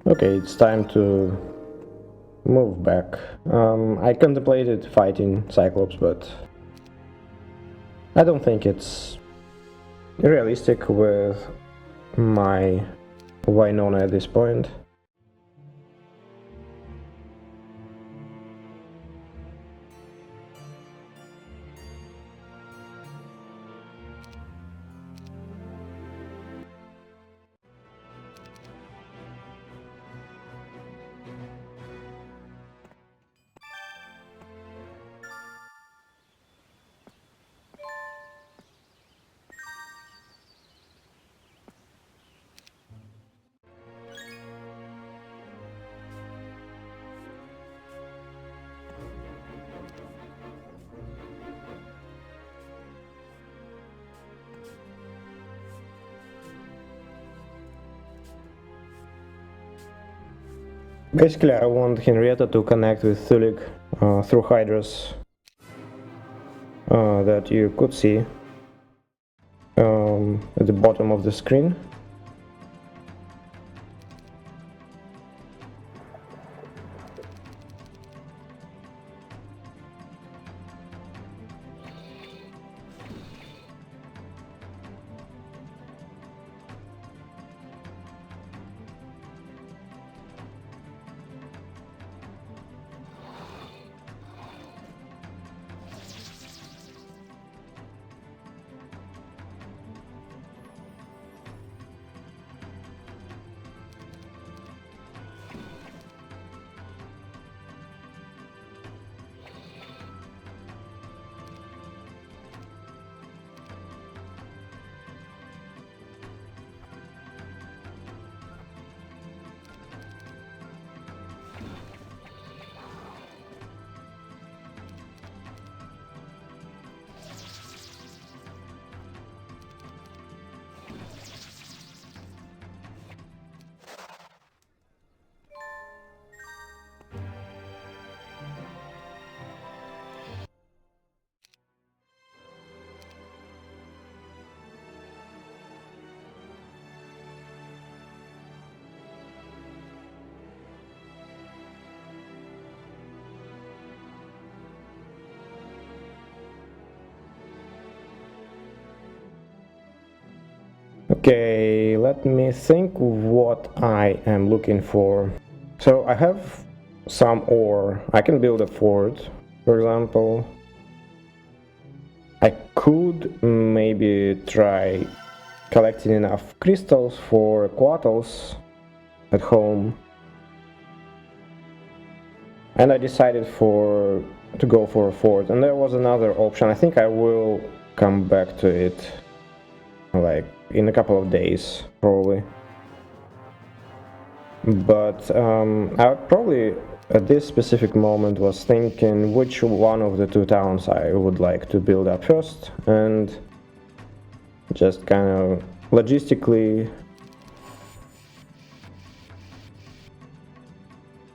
Okay, it's time to move back. I contemplated fighting Cyclops, but I don't think it's realistic with my Wynona at this point. Basically, I want Henrietta to connect with Thulik through hydras that you could see at the bottom of the screen. Okay, let me think what I am looking for. So I have some ore. I can build a fort, for example. I could maybe try collecting enough crystals for quarters at home. And I decided to go for a fort. And there was another option. I think I will come back to it like in a couple of days, probably. But I probably at this specific moment was thinking which one of the two towns I would like to build up first, and just kind of logistically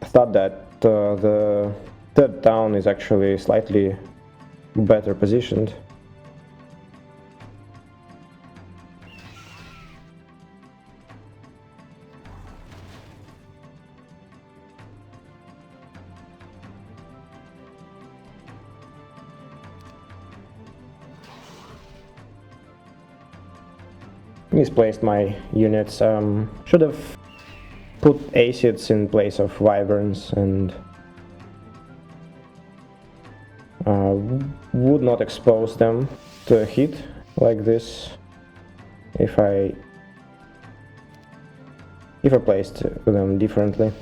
thought that the third town is actually slightly better positioned. Misplaced my units. Should have put acids in place of wyverns, and would not expose them to a hit like this if I placed them differently.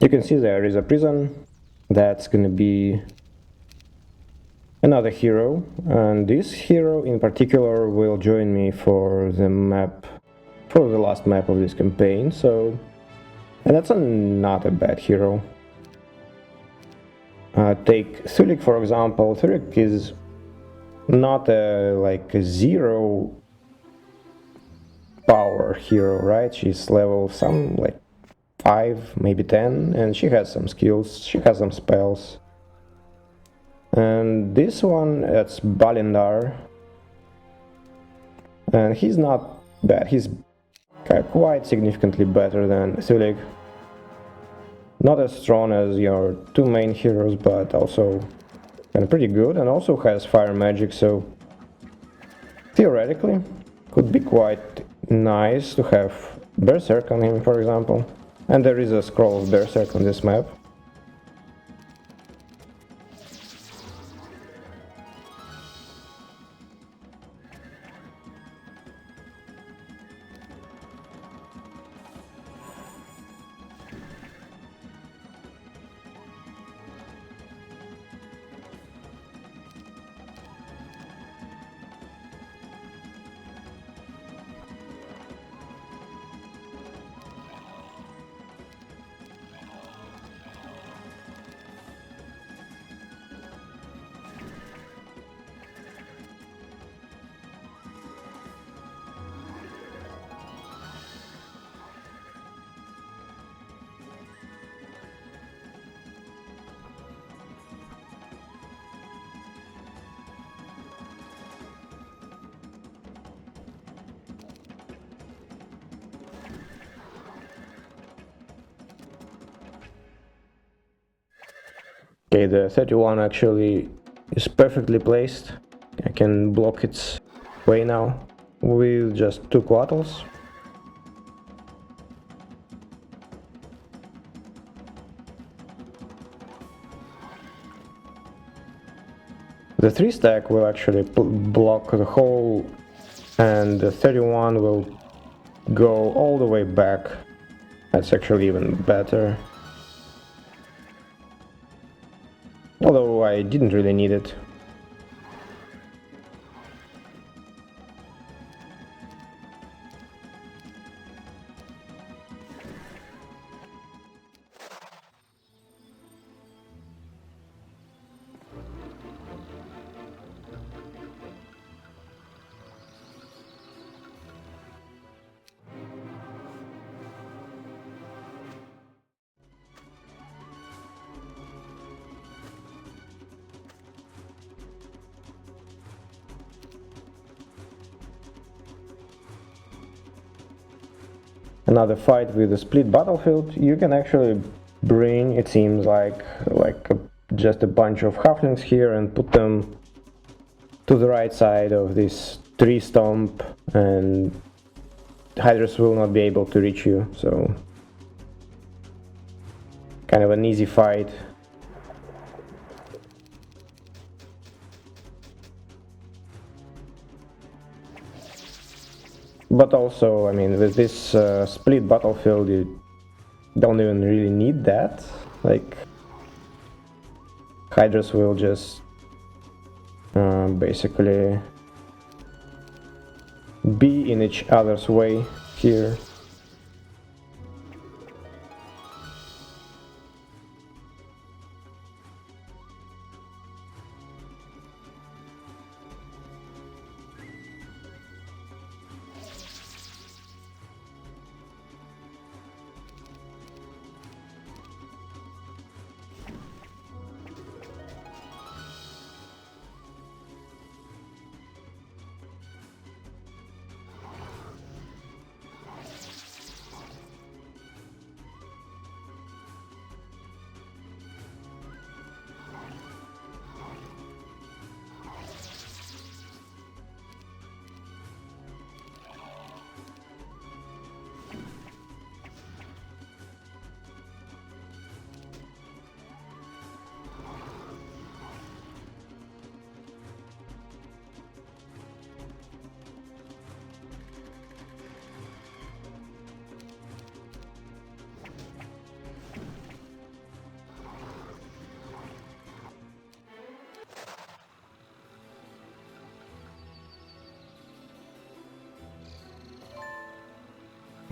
You can see there is a prison. That's gonna be another hero, and this hero in particular will join me for the map, for the last map of this campaign, so... And that's not a bad hero. Take Thulik for example. Thulik is not like a 0 power hero, right? She's level some like 5, maybe 10, and she has some skills, she has some spells. And this one, that's Balindar, and he's not bad, he's quite significantly better than Thulik. Not as strong as your two main heroes, but also kind of pretty good, and also has fire magic, so theoretically could be quite nice to have Berserk on him, for example. And there is a scroll of Berserk on this map. Okay, the 31 actually is perfectly placed. I can block its way now with just 2 quattles. The 3 stack will actually block the hole, and the 31 will go all the way back. That's actually even better. Although I didn't really need it. Another fight with a split battlefield. You can actually bring, it seems like just a bunch of halflings here and put them to the right side of this tree stump, and Hydras will not be able to reach you, so kind of an easy fight. But also, I mean, with this split battlefield, you don't even really need that. Like, Hydras will just basically be in each other's way here.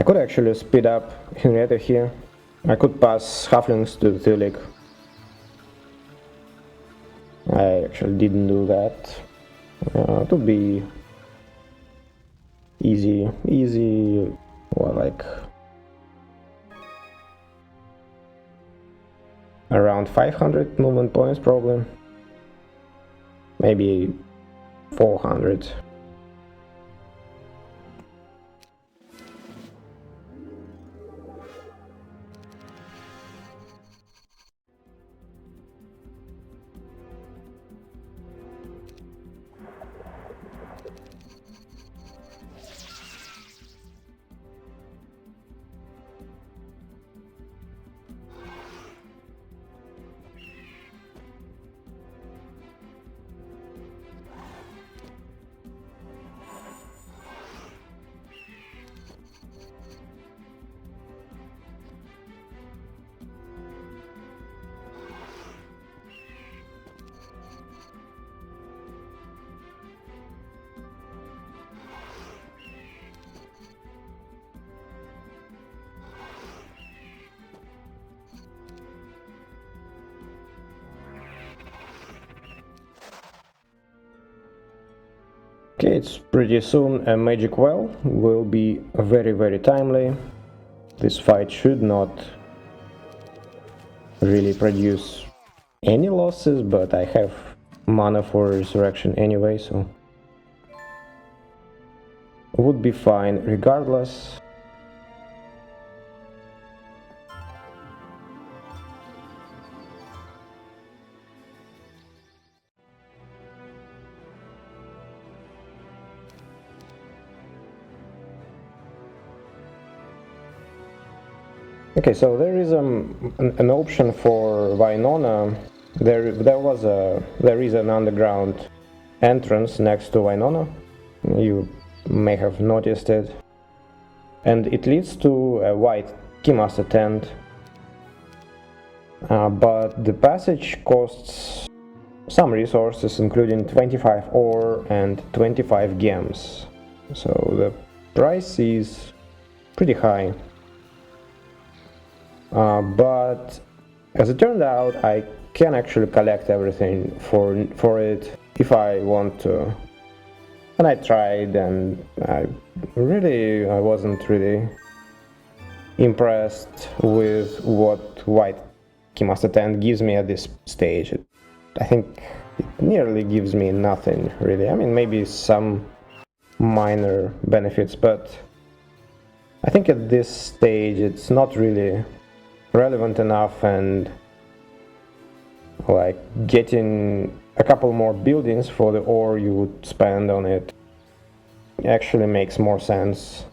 I could actually speed up Henrietta here. I could pass halflings to Thilik. I actually didn't do that. It would be easy, well, like around 500 movement points probably. Maybe 400. Okay, it's pretty soon. A magic well will be very timely. This fight should not really produce any losses, but I have mana for resurrection anyway, so would be fine regardless. Okay, so there is an option for Wynona. There is an underground entrance next to Wynona. You may have noticed it, and it leads to a white keymaster tent. But the passage costs some resources, including 25 ore and 25 gems. So the price is pretty high. But as it turned out, I can actually collect everything for it if I want to. And I tried, and I wasn't really impressed with what white Keymaster 10 gives me at this stage. I think it nearly gives me nothing, really. I mean, maybe some minor benefits, but I think at this stage it's not really relevant enough, and like getting a couple more buildings for the ore you would spend on it actually makes more sense.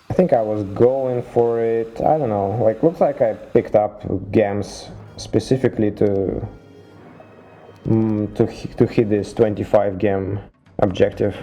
I think I was going for it, I don't know, like looks like I picked up gems specifically to hit this 25 gem objective.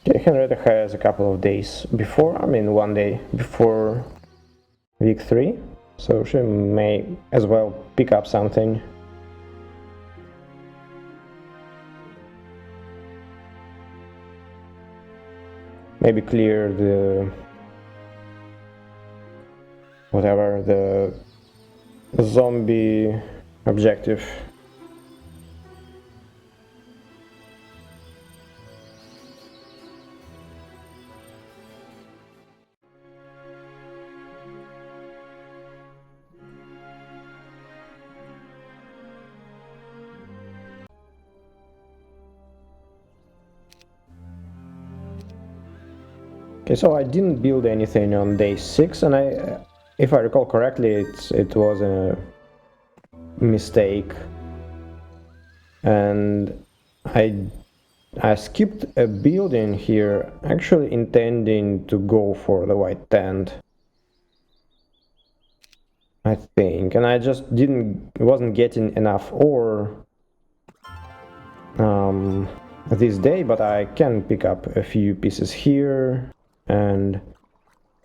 Okay, Henrietta has a couple of days before, I mean 1 day before week 3, so she may as well pick up something. Maybe clear the whatever the zombie objective. Okay, so I didn't build anything on day 6, and if I recall correctly, it was a mistake, and I skipped a building here, actually intending to go for the white tent, I think, and I just wasn't getting enough ore this day, but I can pick up a few pieces here, and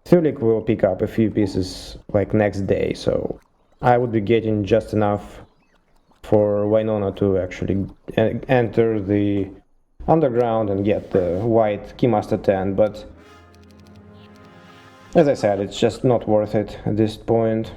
Thulik will pick up a few pieces like next day, so I would be getting just enough for Wynona to actually enter the underground and get the white Keymaster tent, but as I said, it's just not worth it at this point.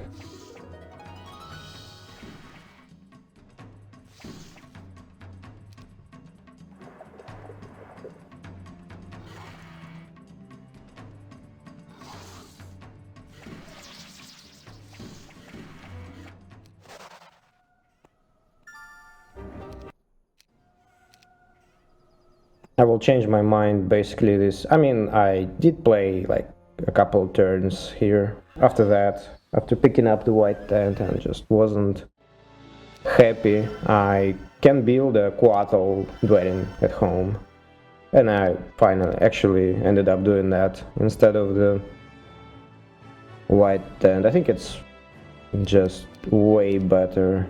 I will change my mind basically this. I mean, I did play like a couple turns here. After that, after picking up the white tent and just wasn't happy, I can build a Quattle dwelling at home. And I finally actually ended up doing that instead of the white tent. I think it's just way better.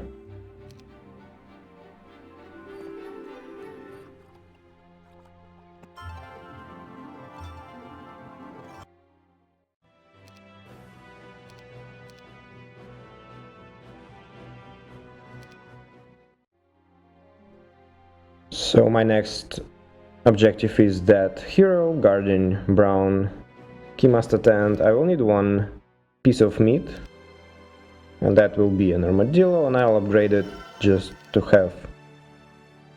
So my next objective is that hero, guarding brown Keymaster tent. I will need 1 piece of meat, and that will be an armadillo, and I'll upgrade it just to have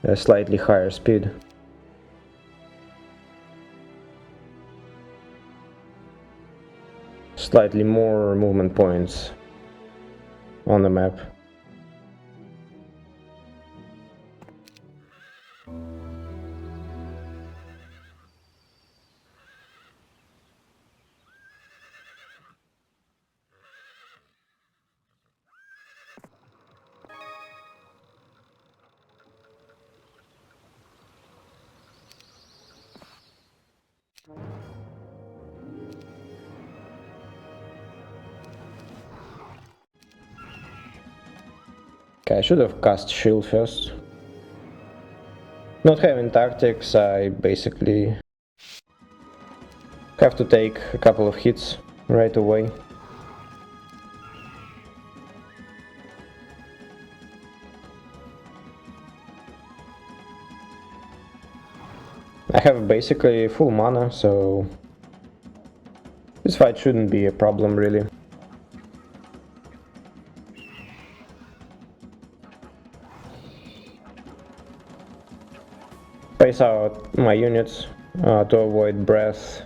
a slightly higher speed. Slightly more movement points on the map. Okay, I should have cast shield first. Not having tactics, I basically have to take a couple of hits right away. I have basically full mana, so this fight shouldn't be a problem really. Space out my units to avoid breath,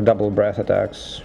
double breath attacks.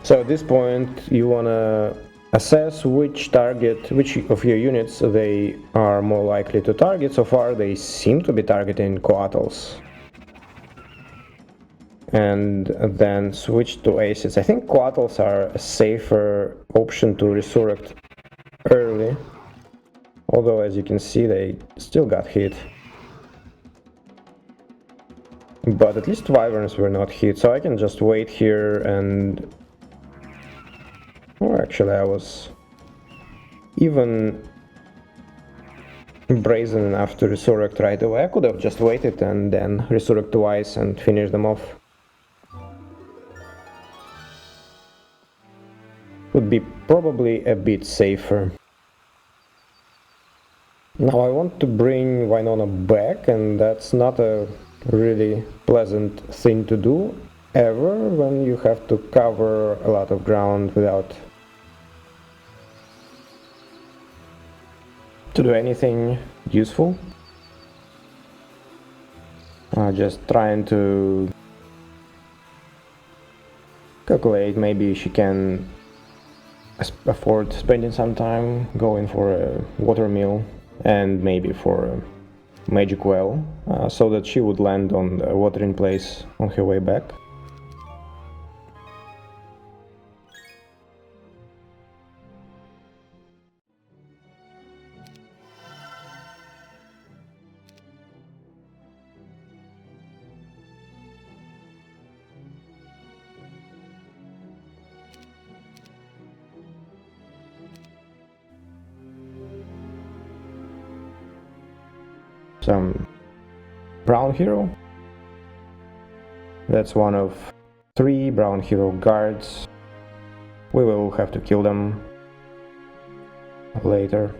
So at this point you wanna assess which of your units they are more likely to target. So far they seem to be targeting coatls. And then switch to acids. I think coatls are a safer option to resurrect early, although as you can see they still got hit. But at least wyverns were not hit, so I can just wait here and... Oh, actually I was even brazen enough to resurrect right away. I could have just waited and then resurrect twice and finish them off. Would be probably a bit safer. Now I want to bring Wynona back, and that's not a really pleasant thing to do ever when you have to cover a lot of ground without to do anything useful. Just trying to calculate, maybe she can afford spending some time going for a watermill and maybe for a magic well, so that she would land on the watering place on her way back. Some brown hero. That's one of 3 brown hero guards. We will have to kill them later.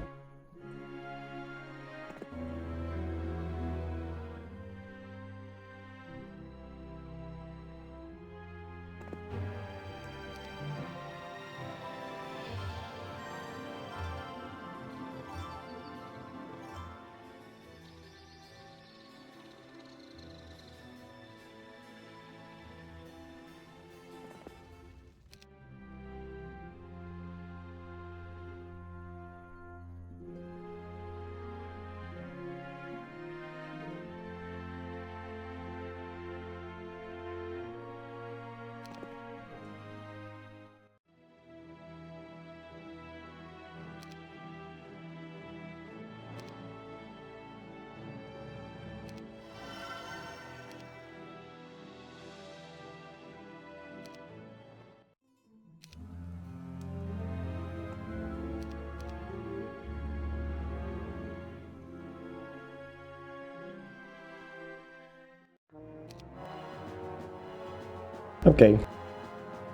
Okay,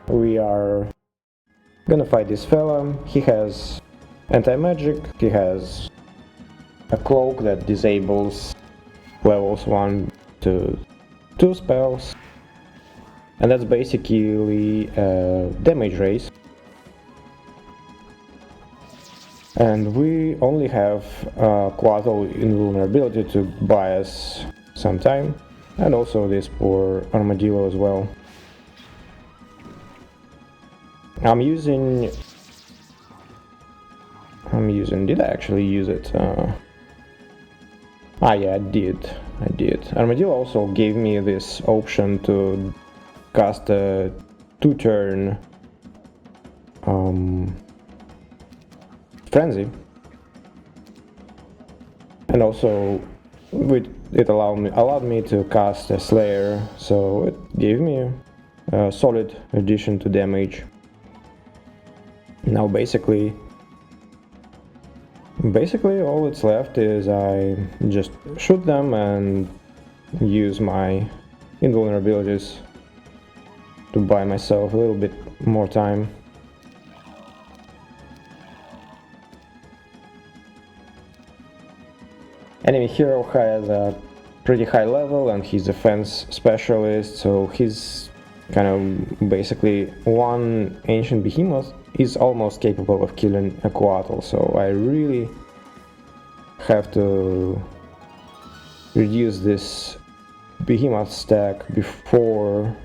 we are gonna fight this fella. He has anti-magic, he has a cloak that disables levels 1 to 2 spells, and that's basically a damage raise. And we only have Quattro invulnerability to buy us some time, and also this poor armadillo as well. Did I actually use it? Yeah, I did. Armadillo also gave me this option to cast a 2-turn frenzy, and also it allowed me to cast a slayer, so it gave me a solid addition to damage. Now basically all that's left is I just shoot them and use my invulnerabilities to buy myself a little bit more time. Enemy hero has a pretty high level and he's defense specialist, so he's kind of basically one ancient behemoth is almost capable of killing a Quattro, so I really have to reduce this behemoth stack before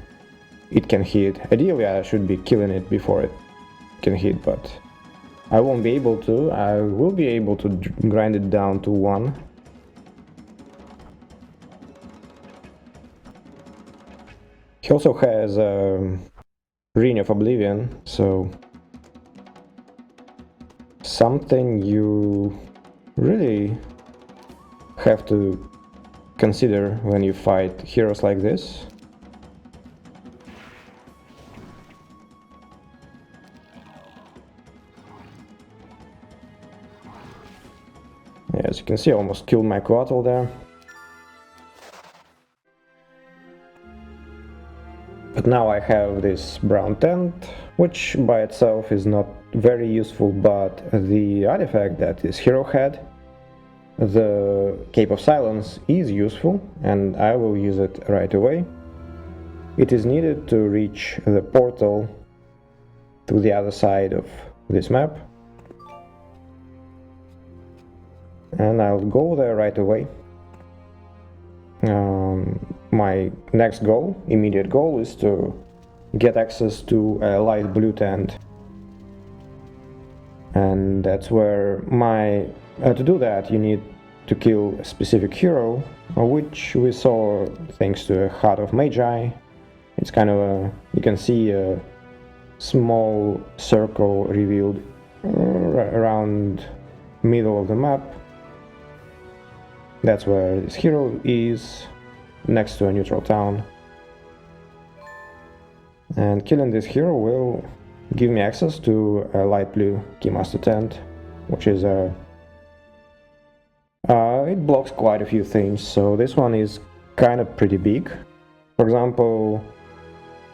it can hit. Ideally I should be killing it before it can hit, but I won't be able to. I will be able to grind it down to 1. He also has a Ring of Oblivion, so something you really have to consider when you fight heroes like this. Yeah, as you can see, I almost killed my Quattle there. But now I have this brown tent, which by itself is not very useful, but the artifact that this hero had, the Cape of Silence, is useful, and I will use it right away. It is needed to reach the portal to the other side of this map, and I'll go there right away. My next goal, immediate goal, is to get access to a light blue tent, and that's where to do that you need to kill a specific hero, which we saw thanks to a Heart of Magi. It's kind of you can see a small circle revealed around middle of the map. That's where this hero is, next to a neutral town. And killing this hero will give me access to a light blue Keymaster tent, which is it blocks quite a few things, so this one is kind of pretty big. For example,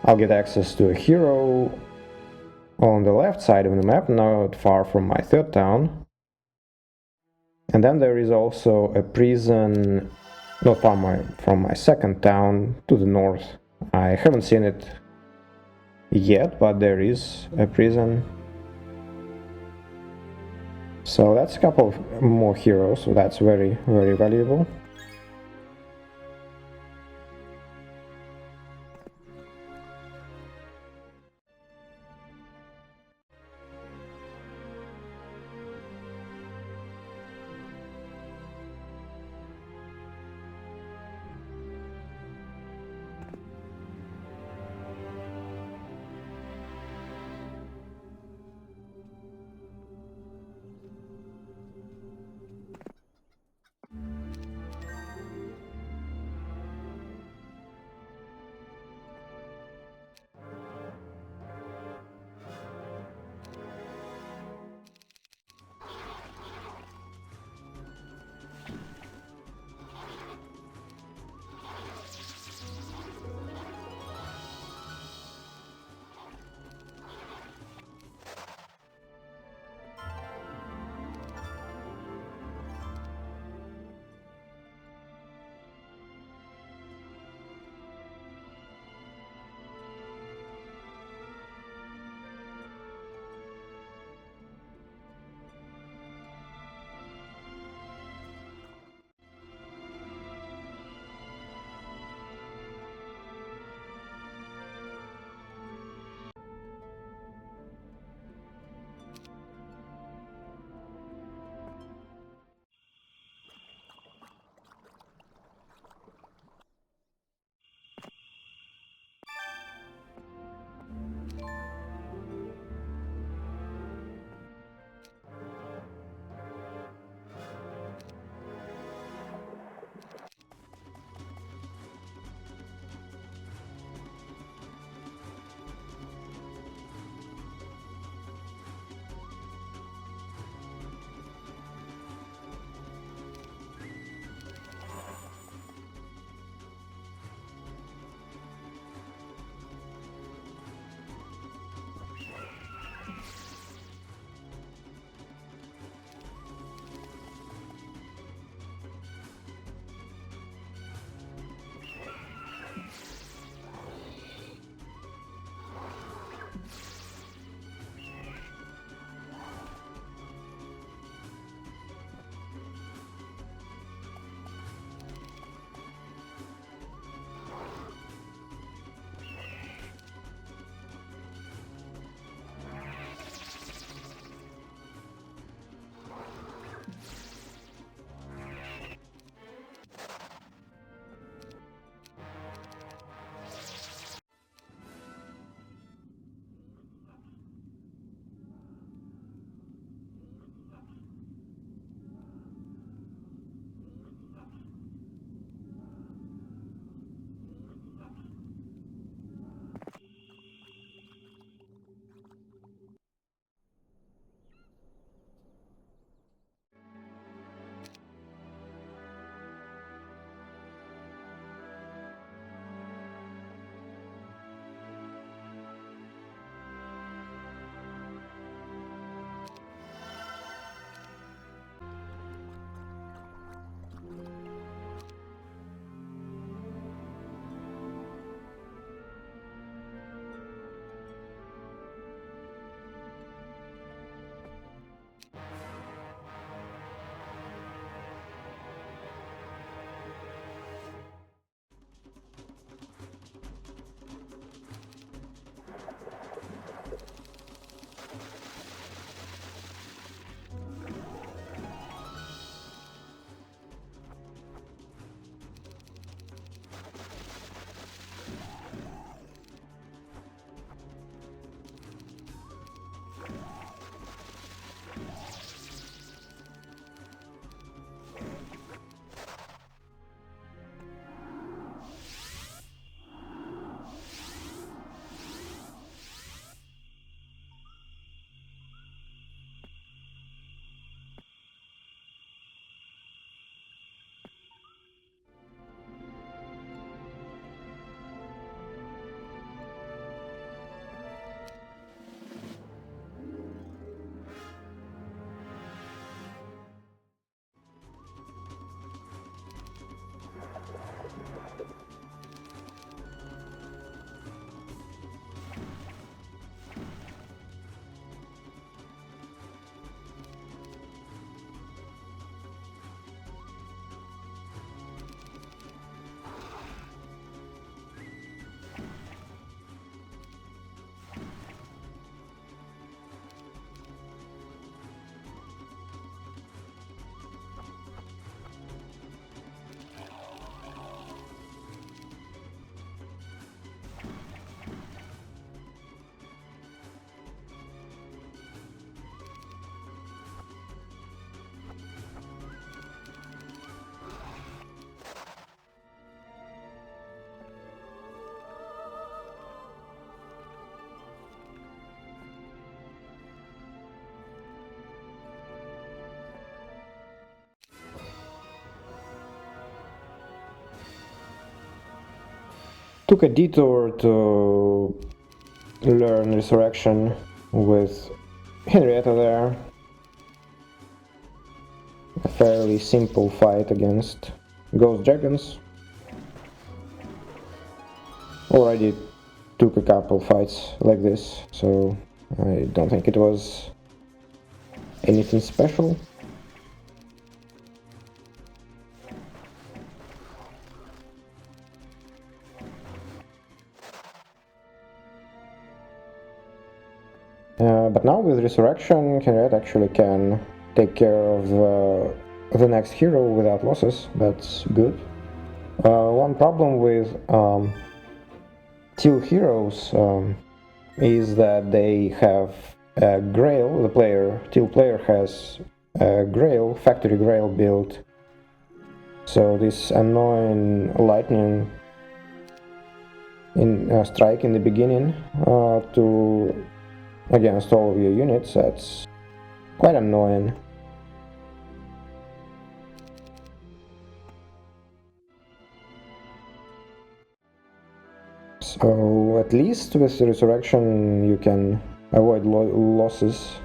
I'll get access to a hero on the left side of the map, not far from my third town. And then there is also a prison not far from my second town to the north. I haven't seen it yet, but there is a prison. So that's a couple of more heroes, so that's very, very valuable. Took a detour to learn Resurrection with Henrietta there. A fairly simple fight against Ghost Dragons. Already took a couple fights like this, so I don't think it was anything special. But now with Resurrection, Henrietta actually can take care of the next hero without losses. That's good. One problem with teal heroes is that they have a Grail. The teal player has a Grail, factory Grail build. So this annoying lightning strike in the beginning to against all of your units, that's quite annoying. So at least with Resurrection you can avoid losses.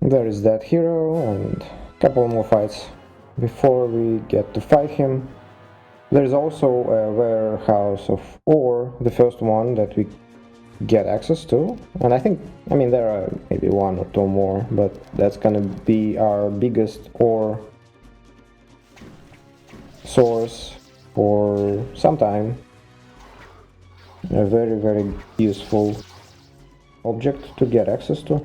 There is that hero and a couple more fights before we get to fight him. There's also a warehouse of ore, the first one that we get access to, and I mean there are maybe one or two more, but that's gonna be our biggest ore source for some time. A very useful object to get access to.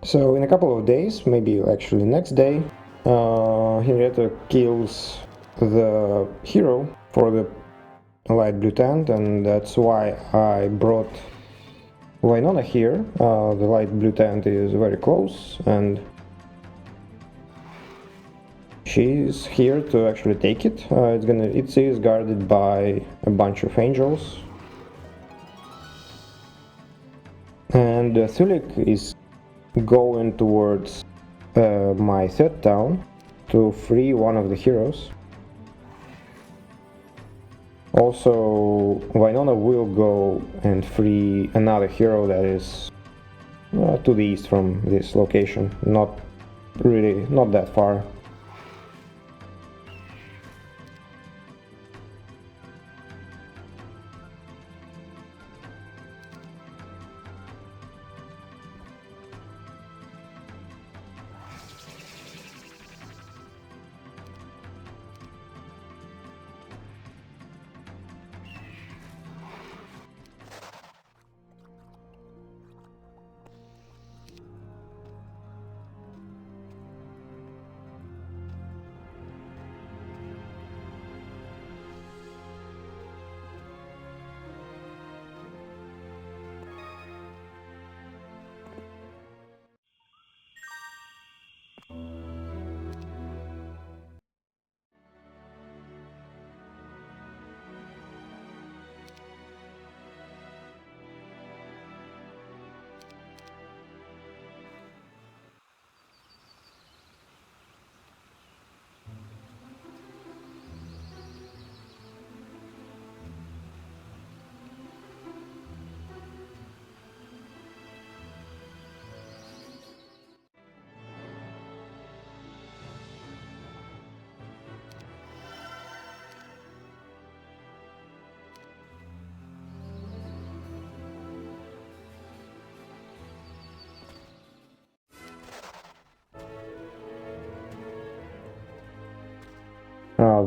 So in a couple of days, maybe actually next day, Henrietta kills the hero for the light blue tent, and that's why I brought Wynona here. The light blue tent is very close, and she's here to actually take it. It is guarded by a bunch of angels, and Thulik is going towards my third town to free one of the heroes. Also, Wynona will go and free another hero that is to the east from this location, not that far.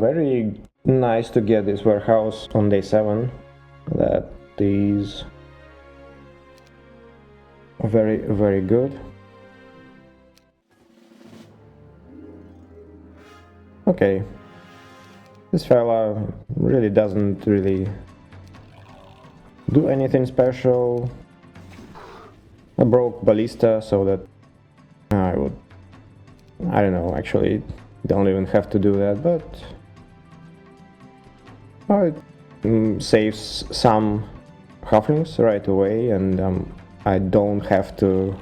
Very nice to get this warehouse on day 7. That is very, very good. Okay. This fella really doesn't do anything special. I broke ballista so that I don't know, actually don't even have to do that, but it saves some halflings right away, and I don't have to,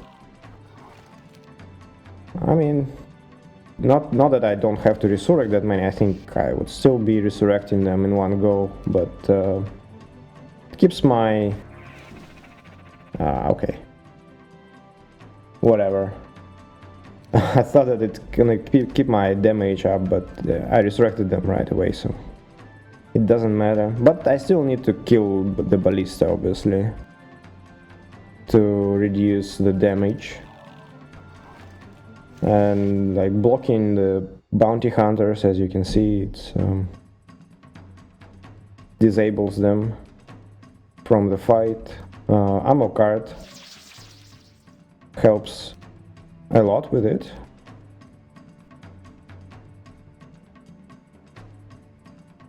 I mean, not that I don't have to resurrect that many. I think I would still be resurrecting them in one go, but it keeps my okay, whatever. I thought that it's gonna keep my damage up, but I resurrected them right away, so it doesn't matter. But I still need to kill the ballista, obviously, to reduce the damage. And like blocking the bounty hunters, as you can see, it disables them from the fight. Ammo card helps a lot with it.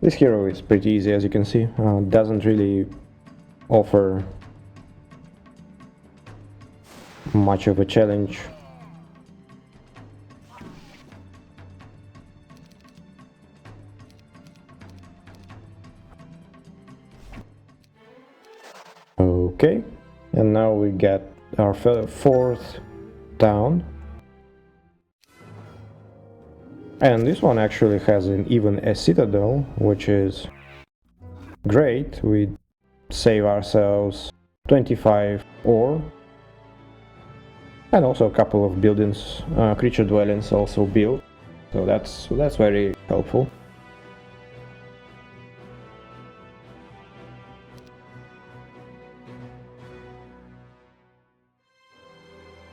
This hero is pretty easy, as you can see. Doesn't really offer much of a challenge. Okay, and now we get our fourth town. And this one actually has even a citadel, which is great. We save ourselves 25 ore, and also a couple of buildings, creature dwellings also built, so that's very helpful.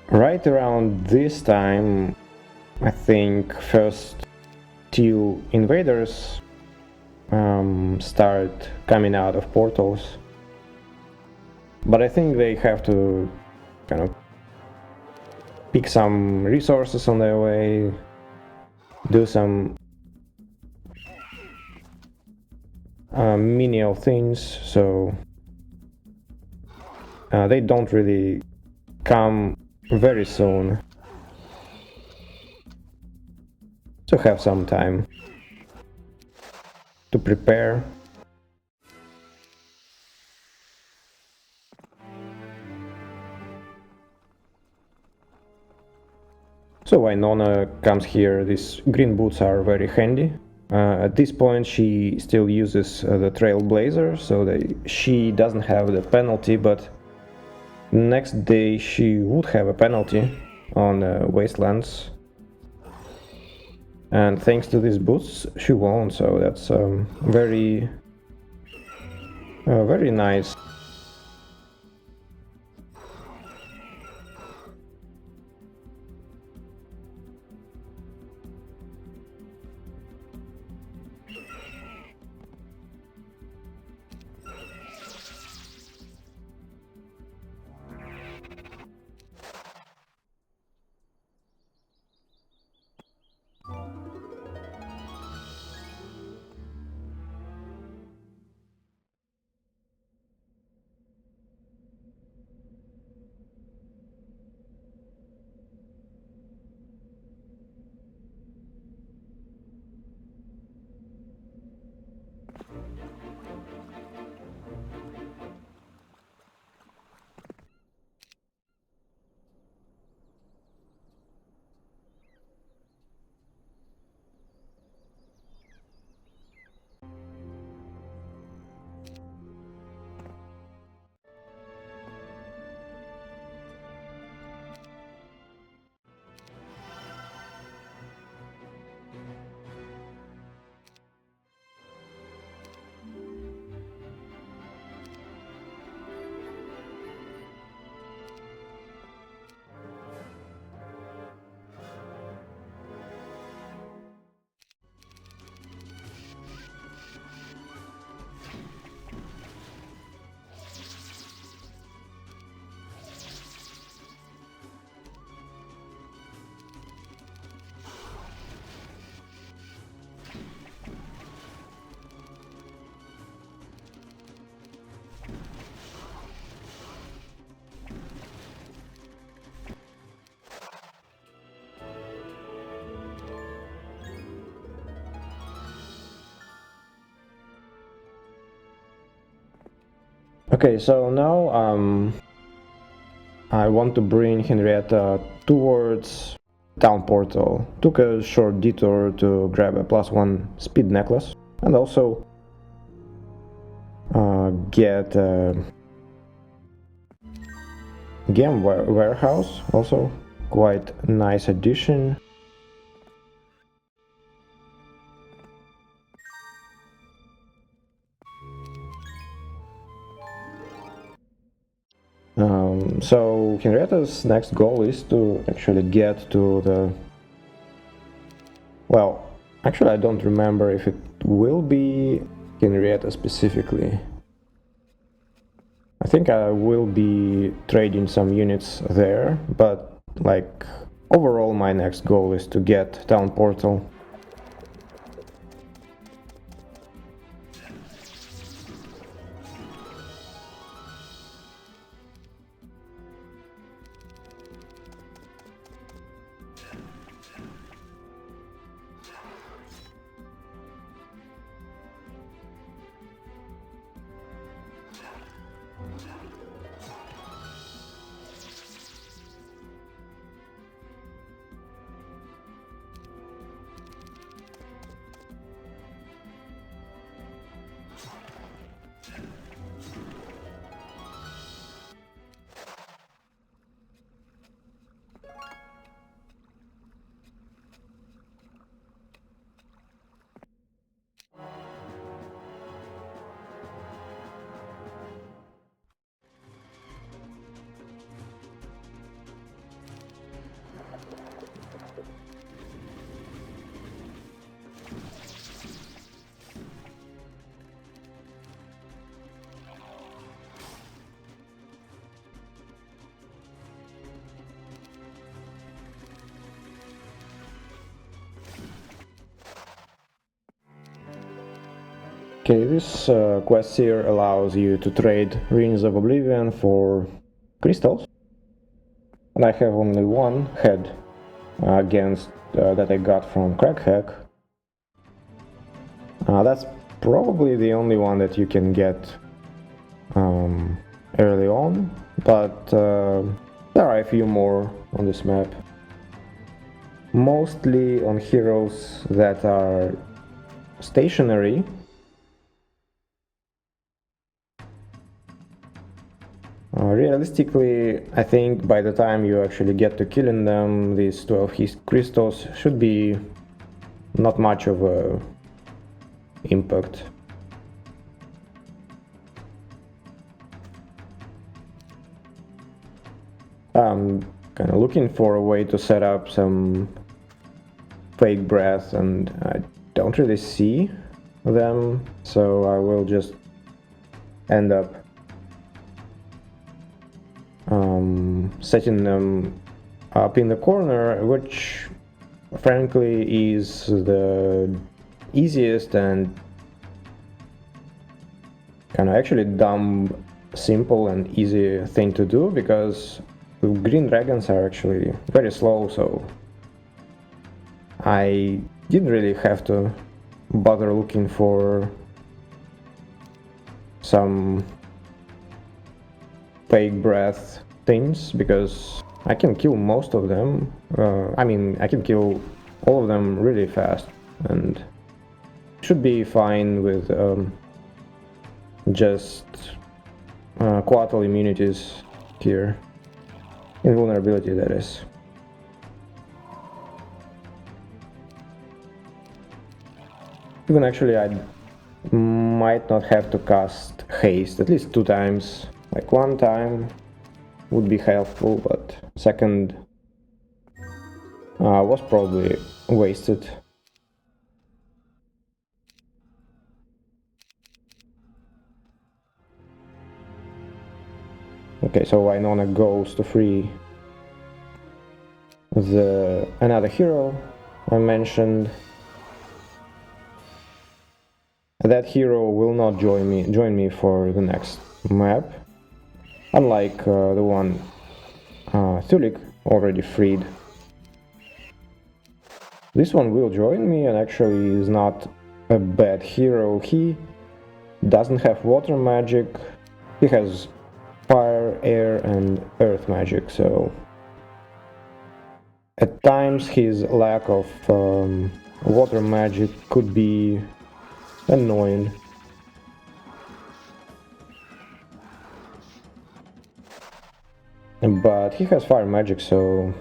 Right around this time, I think first two invaders start coming out of portals, but I think they have to kind of pick some resources on their way, do some menial things, so they don't really come very soon, so have some time to prepare. So Wynona comes here. These green boots are very handy. At this point she still uses the Trailblazer, so she doesn't have the penalty, but next day she would have a penalty on Wastelands. And thanks to these boots she won, so that's very nice. Okay, so now I want to bring Henrietta towards town portal. Took a short detour to grab a +1 speed necklace and also get a game warehouse, also quite nice addition. So Henrietta's next goal is to actually get to the... Well, actually I don't remember if it will be Henrietta specifically. I think I will be trading some units there, but like overall my next goal is to get town portal. Okay, this quest here allows you to trade Rings of Oblivion for crystals. And I have only one head against that I got from Crag. That's probably the only one that you can get early on, but there are a few more on this map. Mostly on heroes that are stationary. Realistically, I think by the time you actually get to killing them, these 12 crystals should be not much of a impact. I'm kind of looking for a way to set up some fake breath, and I don't really see them, so I will just end up setting them up in the corner, which frankly is the easiest and kind of actually dumb, simple and easy thing to do, because the green dragons are actually very slow, so I didn't really have to bother looking for some fake breath things, because I can kill most of them. I can kill all of them really fast, and should be fine with just quattle immunities here. Invulnerability, that is. Even actually, I might not have to cast haste at least 2 times. Like 1 time would be helpful, but second was probably wasted. Okay, so Wynona goes to free another hero I mentioned. That hero will not join me for the next map, unlike the one Thulik already freed. This one will join me, and actually is not a bad hero. He doesn't have water magic, he has fire, air and earth magic, so at times his lack of water magic could be annoying. But he has fire magic, so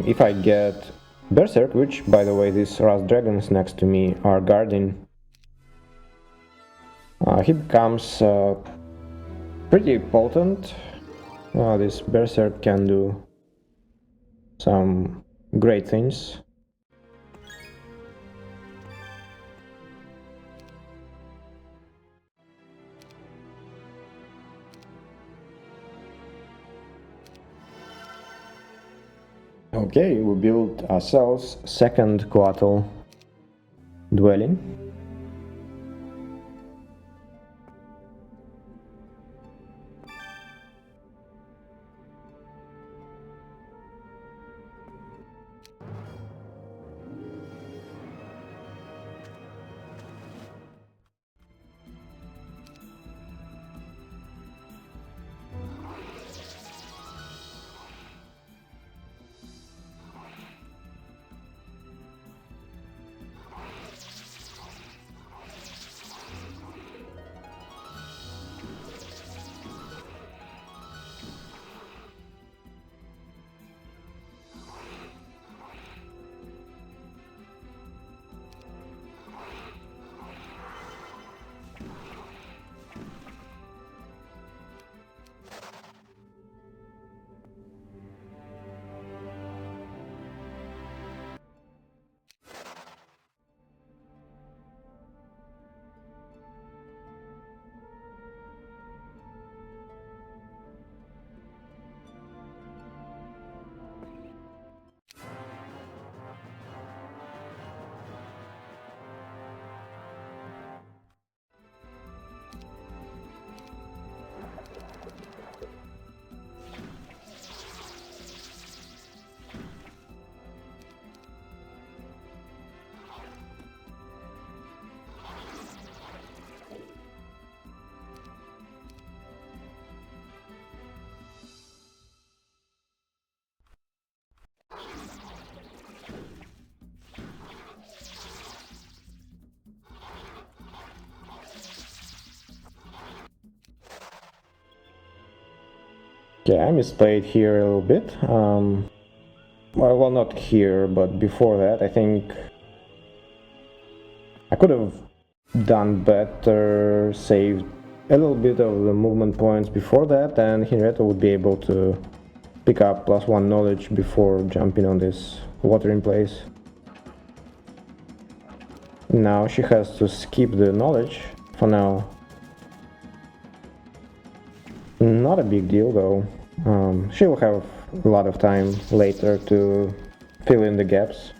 if I get Berserk, which by the way these Rust Dragons next to me are guarding, he becomes pretty potent. This Berserk can do some great things. Okay, we built ourselves second quattle dwelling. Okay, I misplayed here a little bit. Well, not here, but before that, I think I could have done better, saved a little bit of the movement points before that, and Henrietta would be able to pick up +1 knowledge before jumping on this watering place. Now she has to skip the knowledge for now. Not a big deal though. She will have a lot of time later to fill in the gaps.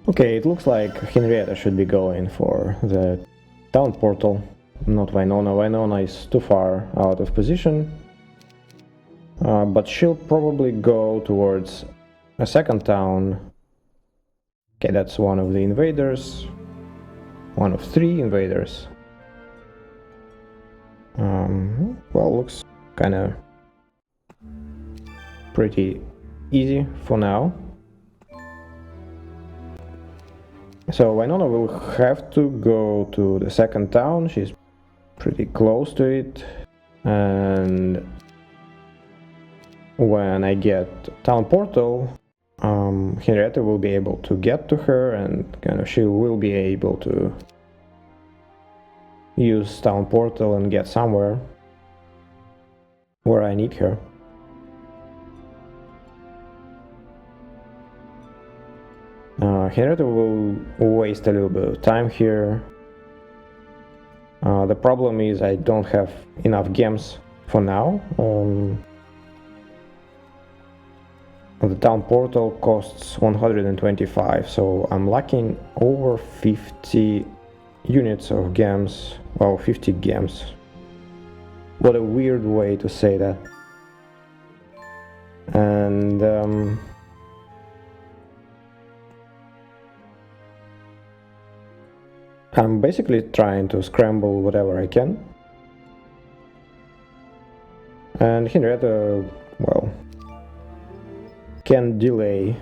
Okay, it looks like Henrietta should be going for the town portal, not Wynona. Wynona is too far out of position, but she'll probably go towards a second town. Okay, that's one of the invaders, one of 3 invaders. Well, looks kinda pretty easy for now. So Wynona will have to go to the second town. She's pretty close to it, and when I get town portal, Henrietta will be able to get to her, and kind of she will be able to use town portal and get somewhere where I need her. Henrietta will waste a little bit of time here. The problem is I don't have enough gems for now. The town portal costs 125, so I'm lacking over 50 units of gems. Well, 50 gems. What a weird way to say that. And I'm basically trying to scramble whatever I can. And Henrietta, well, can delay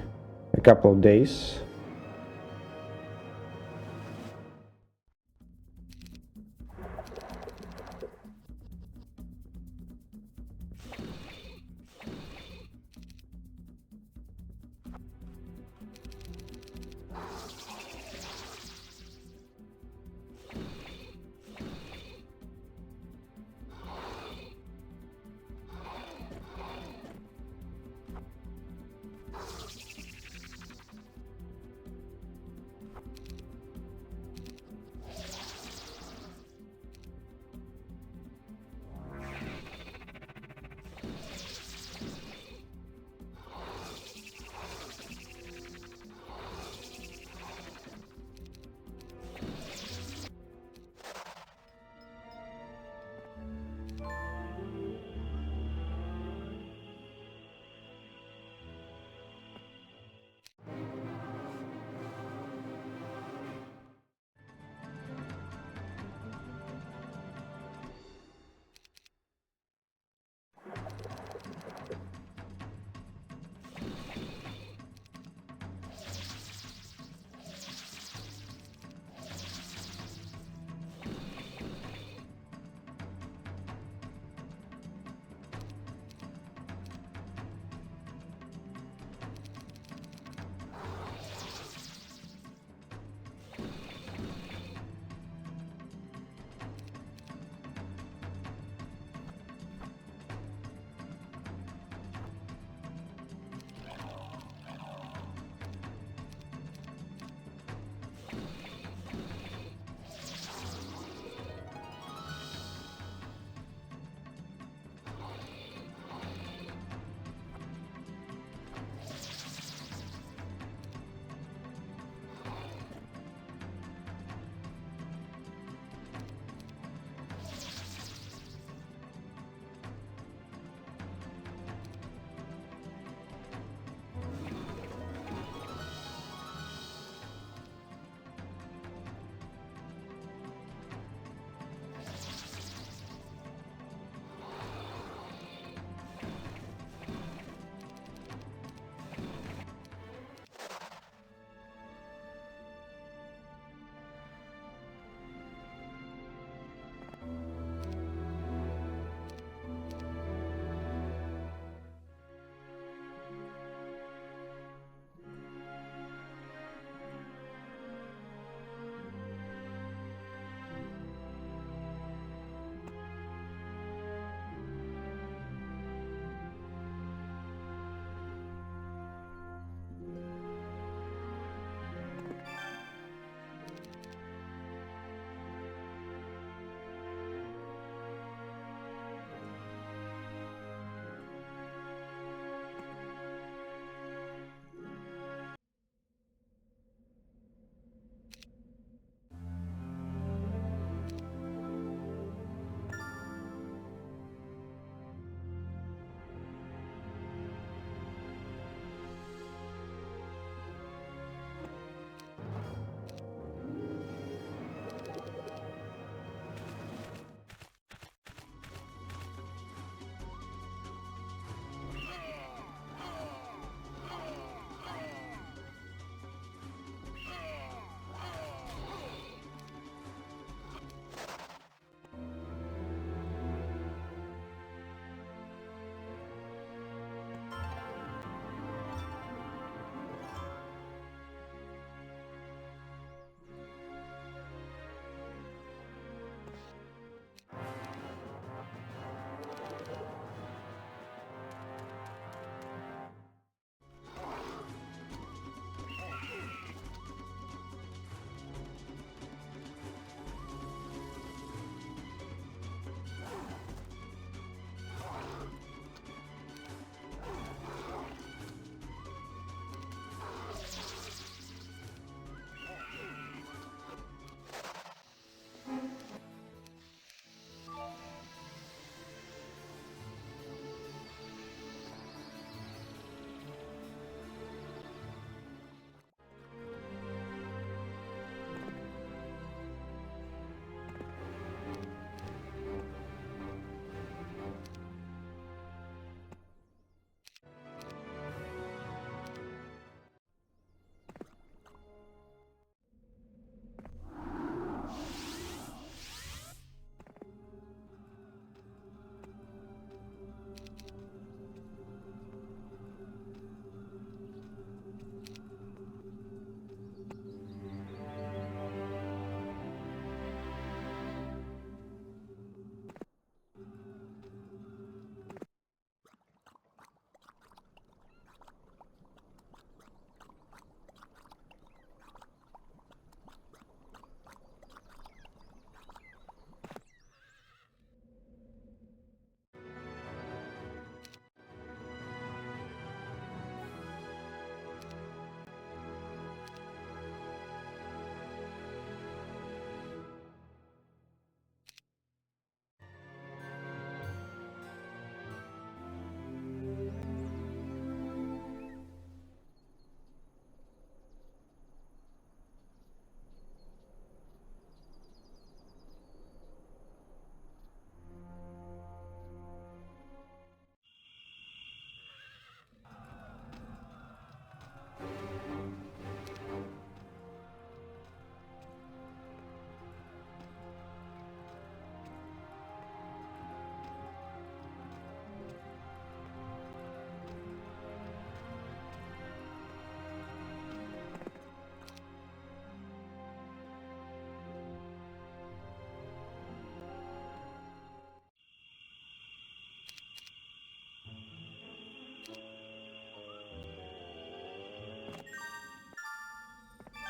a couple of days.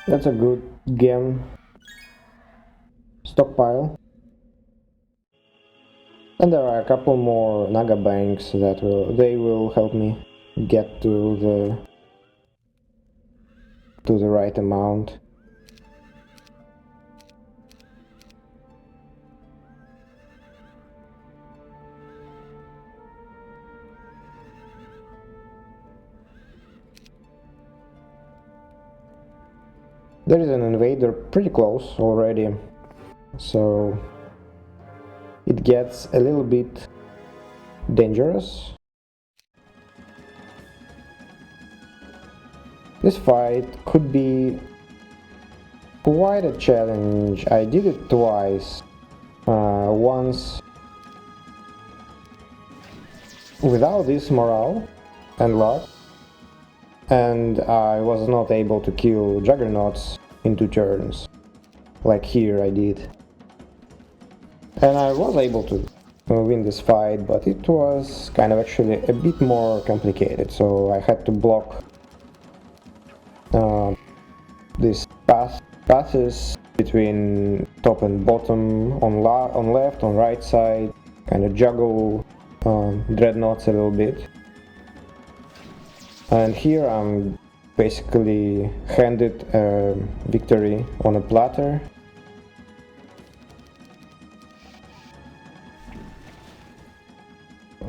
That's a good gem stockpile. And there are a couple more Naga banks that will help me get to the right amount. There is an invader pretty close already, so it gets a little bit dangerous. This fight could be quite a challenge. I did it twice. Once without this morale and luck, and I was not able to kill juggernauts in 2 turns, like here I did. And I was able to win this fight, but it was kind of actually a bit more complicated, so I had to block these passes between top and bottom, on left, on right side, kind of juggle dreadnoughts a little bit. And here I'm basically handed a victory on a platter.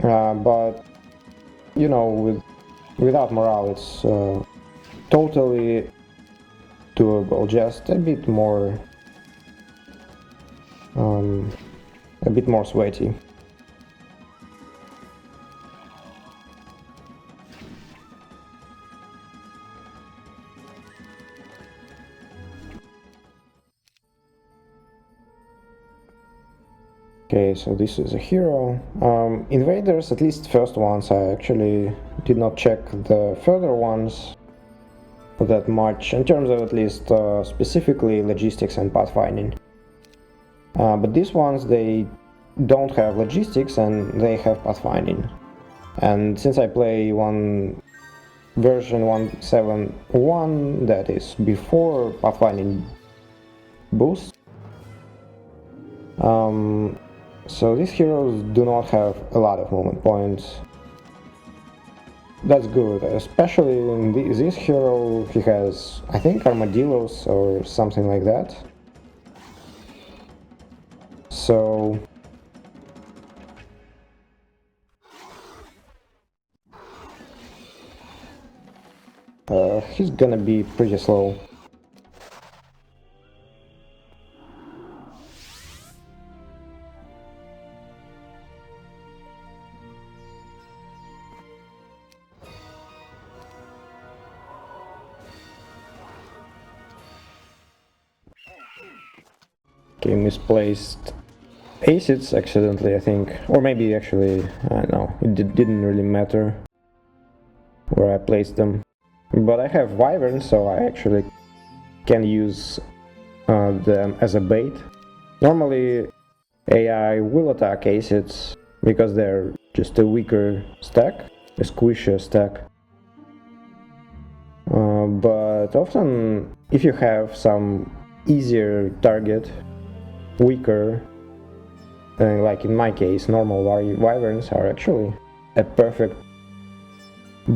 But you know, without morale it's totally doable, just a bit more sweaty. Okay, so this is a hero. Invaders, at least first ones, I actually did not check the further ones that much, in terms of at least specifically logistics and pathfinding. But these ones, they don't have logistics and they have pathfinding. And since I play one version 1.7.1 that is before pathfinding boost, so these heroes do not have a lot of movement points. That's good, especially in this hero. He has, I think, armadillos or something like that. So he's gonna be pretty slow. Okay, misplaced acids accidentally, I think. Or maybe actually, I don't know, it didn't really matter where I placed them. But I have wyverns, so I actually can use them as a bait. Normally AI will attack acids because they're just a weaker stack, a squishier stack. But often, if you have some easier target, weaker, like in my case, normal wyverns are actually a perfect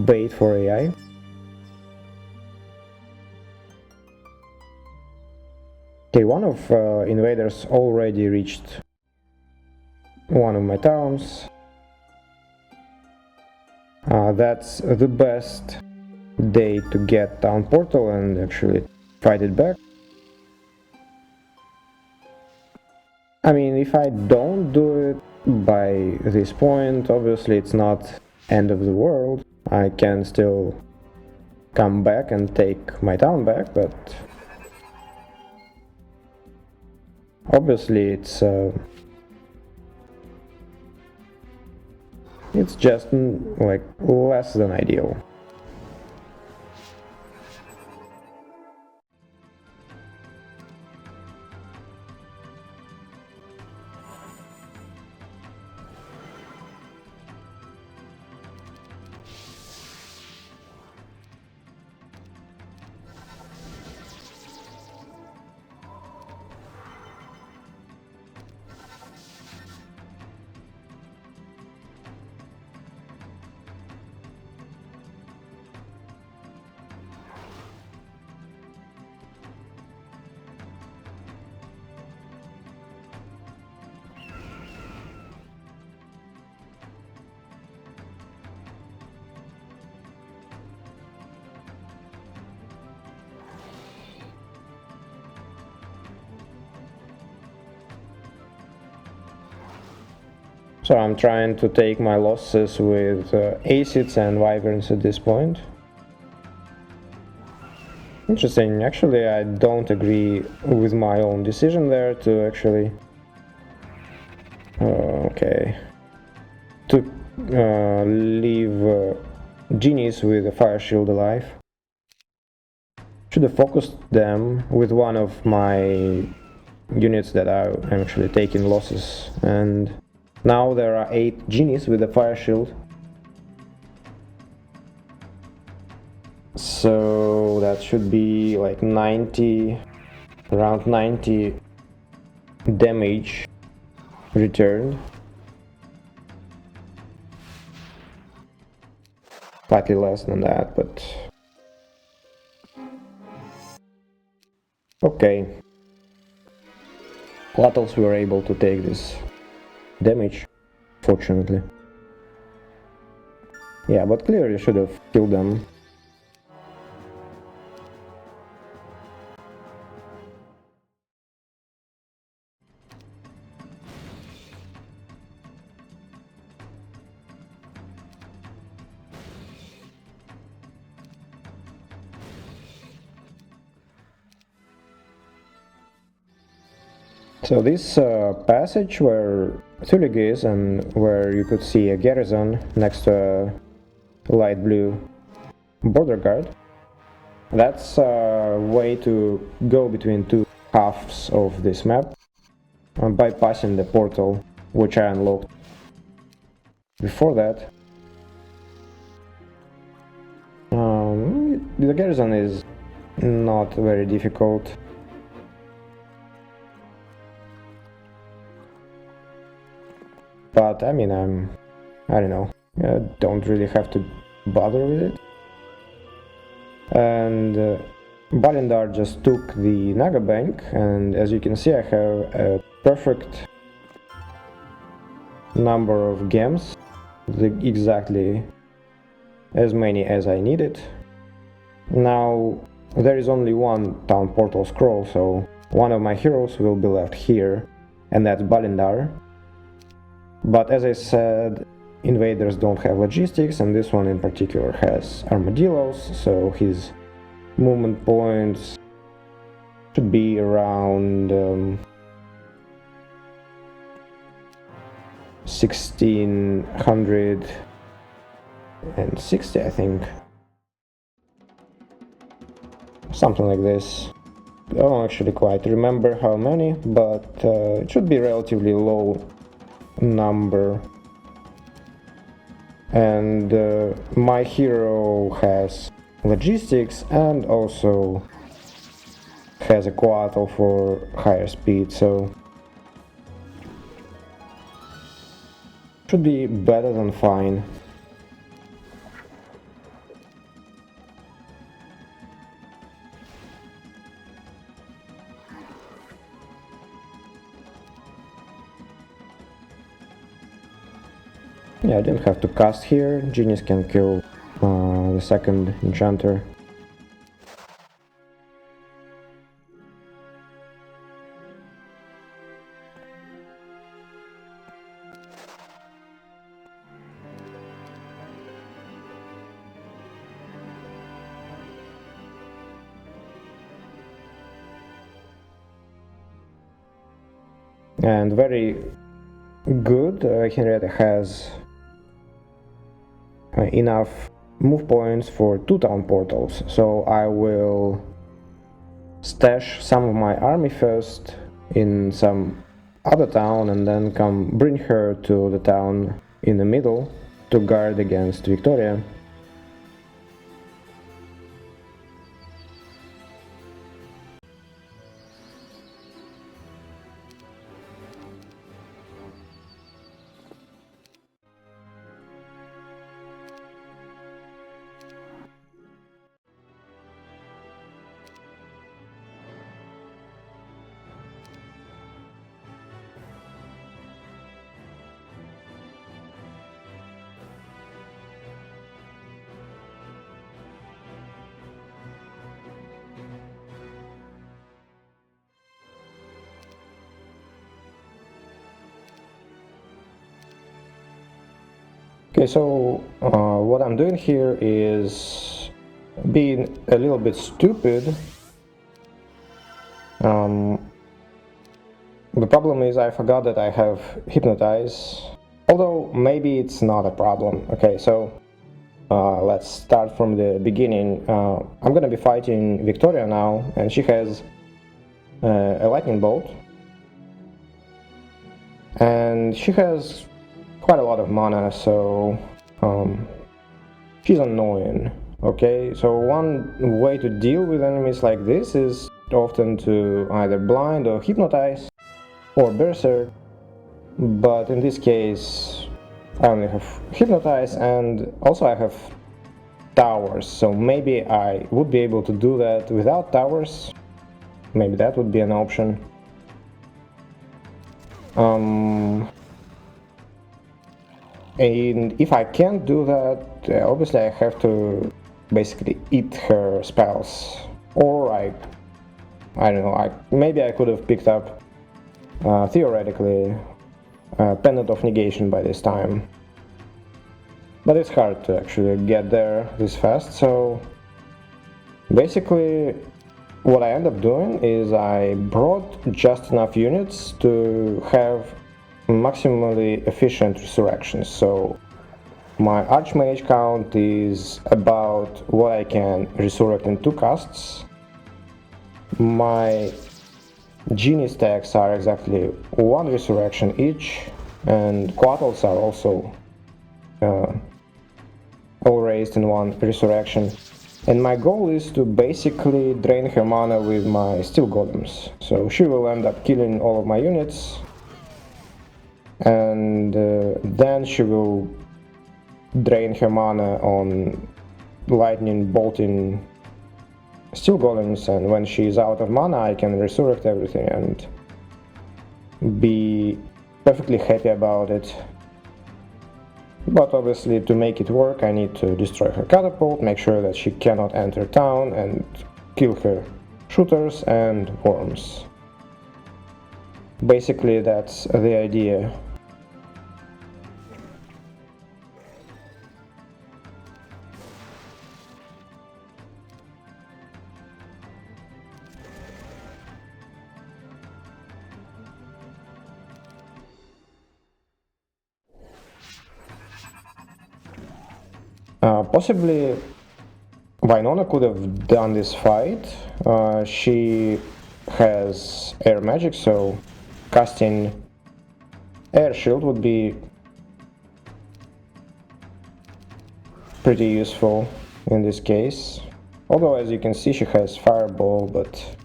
bait for AI. Okay, one of invaders already reached one of my towns. That's the best day to get town portal and actually fight it back. I mean, if I don't do it by this point, obviously it's not end of the world. I can still come back and take my town back, but obviously it's just like less than ideal. So I'm trying to take my losses with acids and wyverns at this point. Interesting, actually I don't agree with my own decision there to actually... okay. To leave genies with a fire shield alive. Should have focused them with one of my units that I'm actually taking losses, and now there are 8 genies with a fire shield. So that should be like 90, around 90 damage returned. Slightly less than that, but okay. What else we were able to take this damage, fortunately. Yeah, but clearly should have killed them. So this passage where Thulig is and where you could see a garrison next to a light blue border guard, that's a way to go between two halves of this map, bypassing the portal which I unlocked before that. The garrison is not very difficult. But I mean, I don't know, I don't really have to bother with it. And Balindar just took the Naga bank, and as you can see I have a perfect number of gems, exactly as many as I needed. Now there is only one town portal scroll, so one of my heroes will be left here, and that's Balindar. But as I said, invaders don't have logistics, and this one in particular has armadillos, so his movement points should be around 1660, I think. Something like this. I don't actually quite remember how many, but it should be relatively low number. And my hero has logistics and also has a quattro for higher speed, so should be better than fine. Yeah, I didn't have to cast here. Genius can kill the second enchanter. And very good, Henrietta has enough move points for 2 town portals, so I will stash some of my army first in some other town and then come bring her to the town in the middle to guard against Victoria. Okay, so what I'm doing here is being a little bit stupid. The problem is I forgot that I have Hypnotize, although maybe it's not a problem. Okay, so let's start from the beginning. I'm gonna be fighting Victoria now, and she has a lightning bolt, and she has quite a lot of mana, so she's annoying. Okay, so one way to deal with enemies like this is often to either blind or hypnotize or berserk, but in this case I only have hypnotize, and also I have towers, so maybe I would be able to do that without towers. Maybe that would be an option. And if I can't do that, obviously I have to basically eat her spells, or I don't know, maybe I could have picked up theoretically Pendant of Negation by this time, but it's hard to actually get there this fast. So basically what I end up doing is I brought just enough units to have maximally efficient resurrections. So my Archmage count is about what I can resurrect in 2 casts. My Genie stacks are exactly 1 resurrection each, and Quattles are also all raised in 1 resurrection. And my goal is to basically drain her mana with my Steel Golems. So she will end up killing all of my units, and then she will drain her mana on lightning bolting Steel Golems, and when she's out of mana I can resurrect everything and be perfectly happy about it. But obviously to make it work I need to destroy her catapult, make sure that she cannot enter town, and kill her shooters and worms. Basically that's the idea. Possibly Wynona could have done this fight. She has air magic, so casting air shield would be pretty useful in this case. Although as you can see she has fireball, but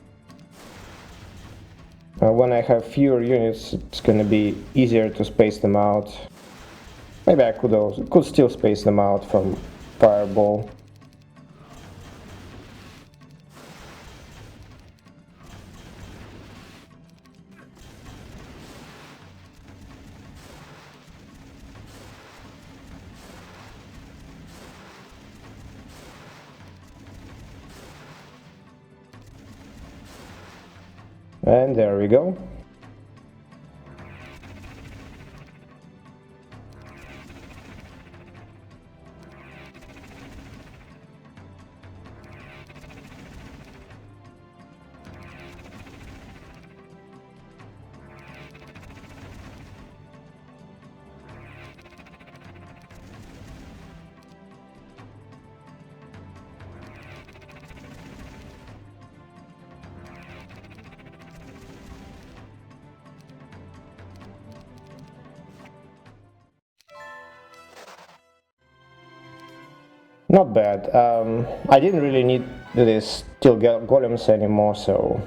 when I have fewer units it's gonna be easier to space them out. Maybe I could still space them out from fireball. And there we go. Not bad. I didn't really need these steel golems anymore, so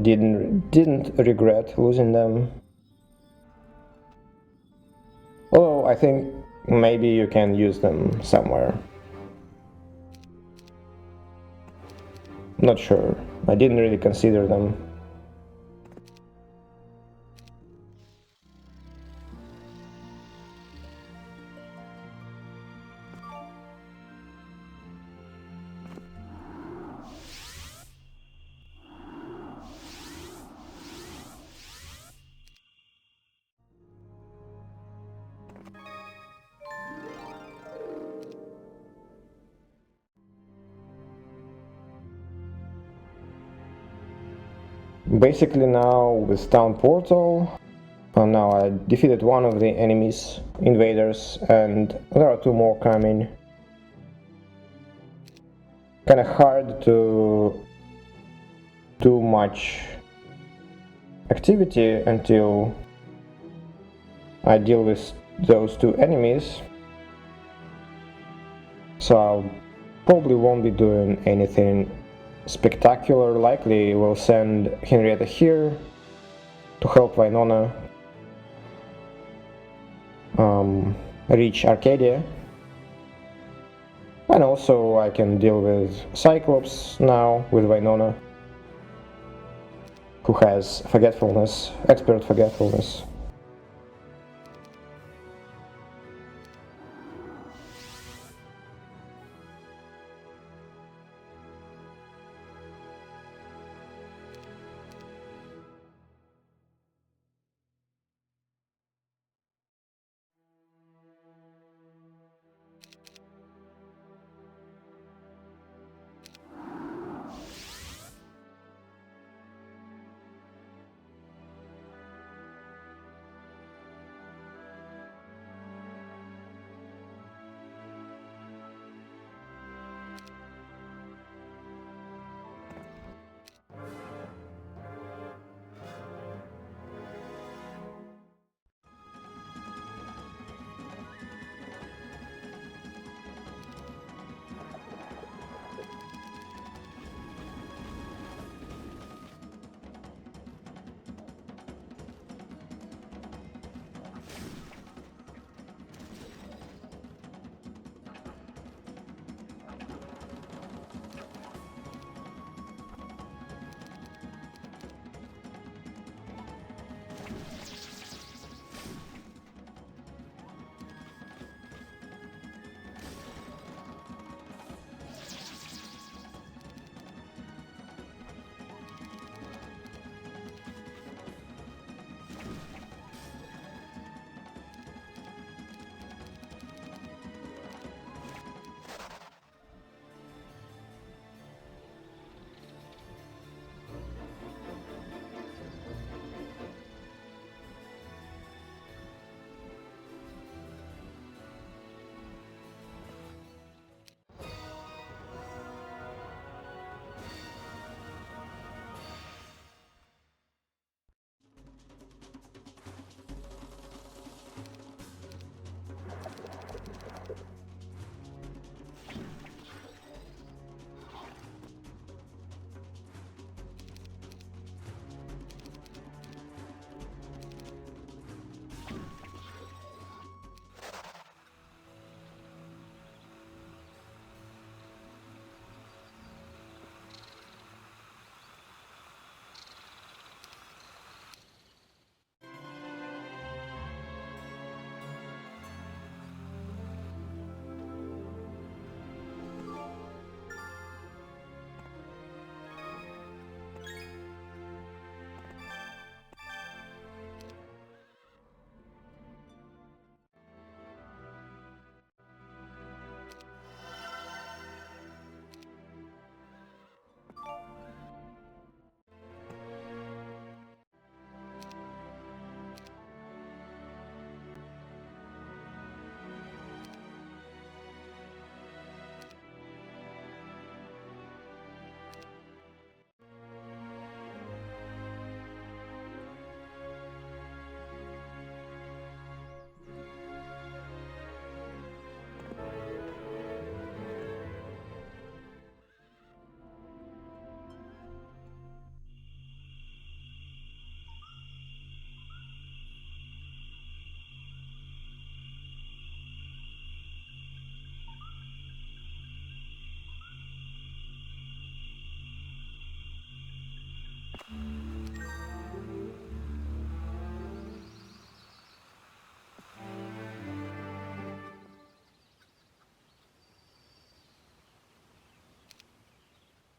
didn't regret losing them. Although I think maybe you can use them somewhere. Not sure. I didn't really consider them. Basically now with town portal, now I defeated one of the enemies, invaders, and there are two more coming. Kinda hard to do much activity until I deal with those two enemies, so I probably won't be doing anything spectacular. Likely we'll send Henrietta here to help Wynona reach Arcadia, and also I can deal with Cyclops now with Wynona, who has forgetfulness, expert forgetfulness.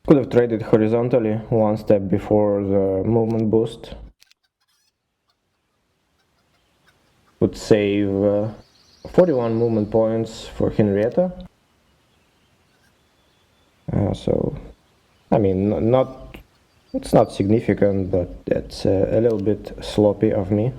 Could have traded horizontally one step before the movement boost. Would save 41 movement points for Henrietta. So, I mean, not It's not significant, but it's a little bit sloppy of me.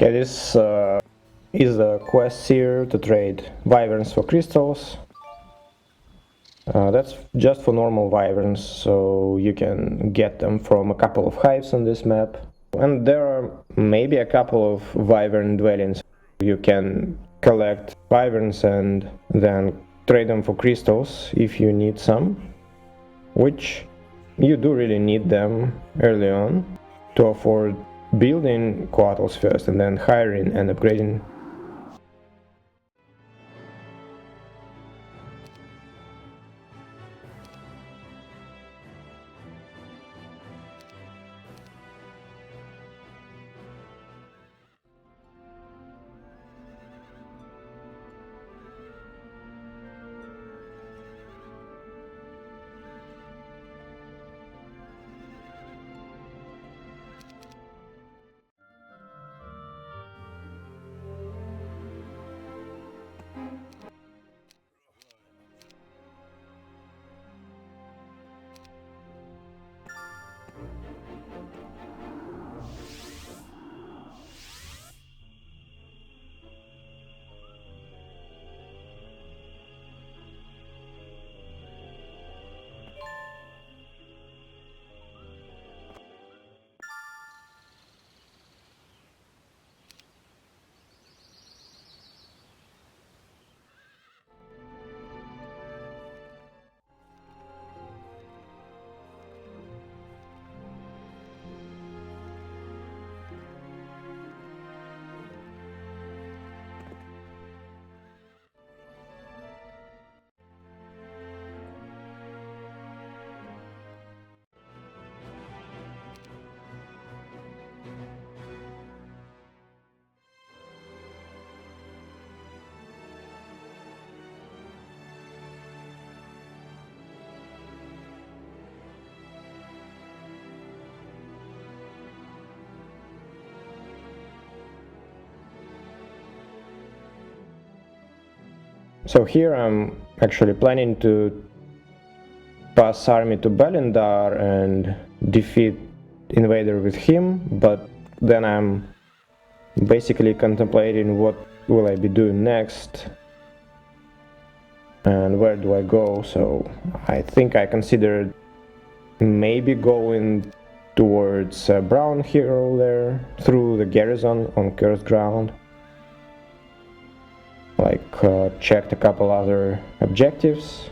Okay, this is a quest here to trade wyverns for crystals. That's just for normal wyverns, so you can get them from a couple of hives on this map. And there are maybe a couple of wyvern dwellings. You can collect wyverns and then trade them for crystals if you need some, which you do really need them early on to afford building quarters first and then hiring and upgrading. So here I'm actually planning to pass army to Balindar and defeat invader with him, but then I'm basically contemplating what will I be doing next and where do I go. So I think I considered maybe going towards Brown Hero there through the garrison on Cursed Ground, like checked a couple other objectives.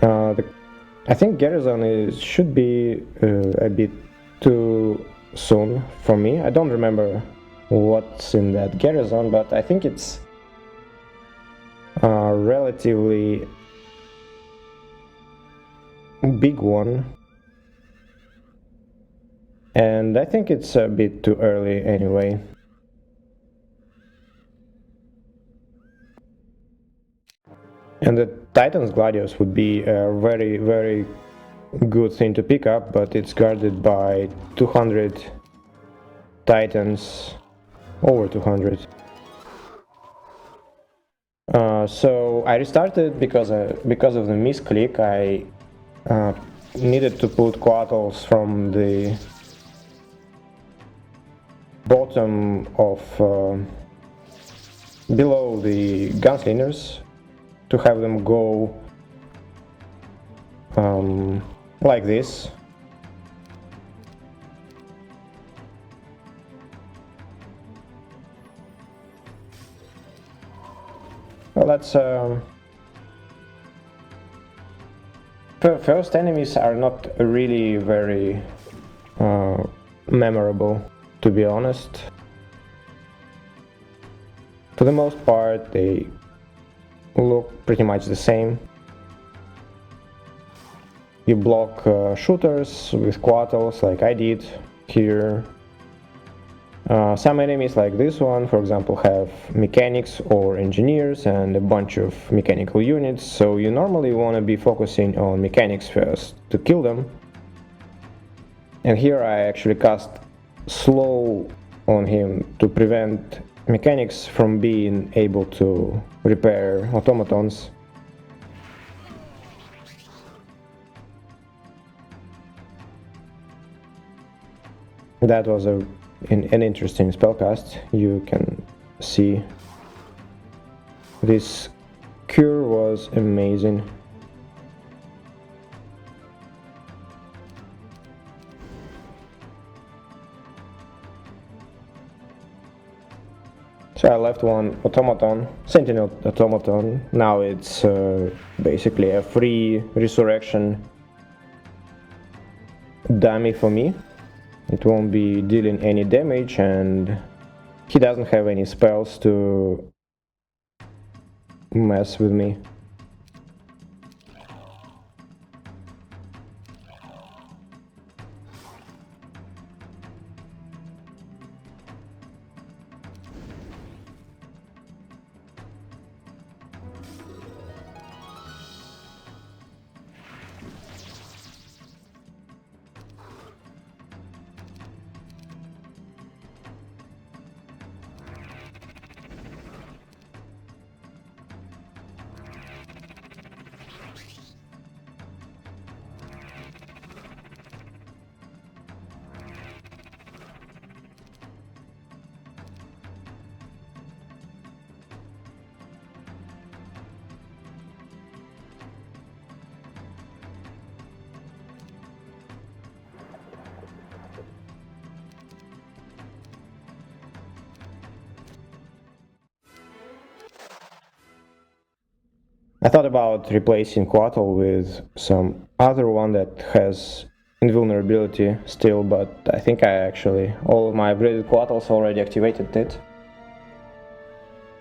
I think garrison should be a bit too soon for me. I don't remember what's in that garrison, but I think it's a relatively big one, and I think it's a bit too early anyway. And the Titan's Gladius would be a very, very good thing to pick up, but it's guarded by 200 Titans, over 200. So I restarted because of the misclick. I needed to put Quattles from the bottom of below the gunslingers to have them go like this. Well, that's first enemies are not really very memorable, to be honest. For the most part, they look pretty much the same. You block shooters with Quattles like I did here. Some enemies like this one, for example, have mechanics or engineers and a bunch of mechanical units, so you normally want to be focusing on mechanics first to kill them. And here I actually cast slow on him to prevent mechanics from being able to repair automatons. That was an interesting spellcast. You can see this cure was amazing. So I left one automaton, sentinel automaton. Now it's basically a free resurrection dummy for me. It won't be dealing any damage, and he doesn't have any spells to mess with me. I thought about replacing Quattle with some other one that has invulnerability still, but I think all of my upgraded Quattles already activated it.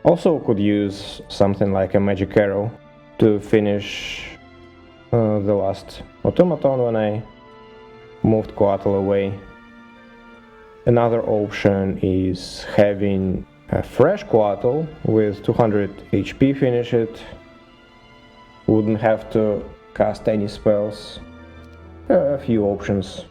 Also could use something like a magic arrow to finish the last automaton when I moved Quattle away. Another option is having a fresh Quattle with 200 HP finish it. Wouldn't have to cast any spells. A few options.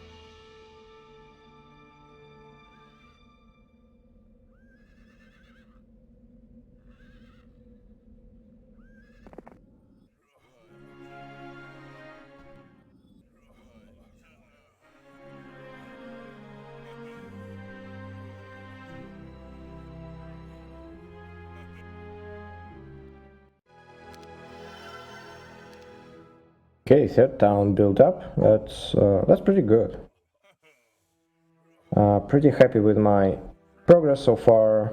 Okay, third town built up. That's pretty good. Pretty happy with my progress so far.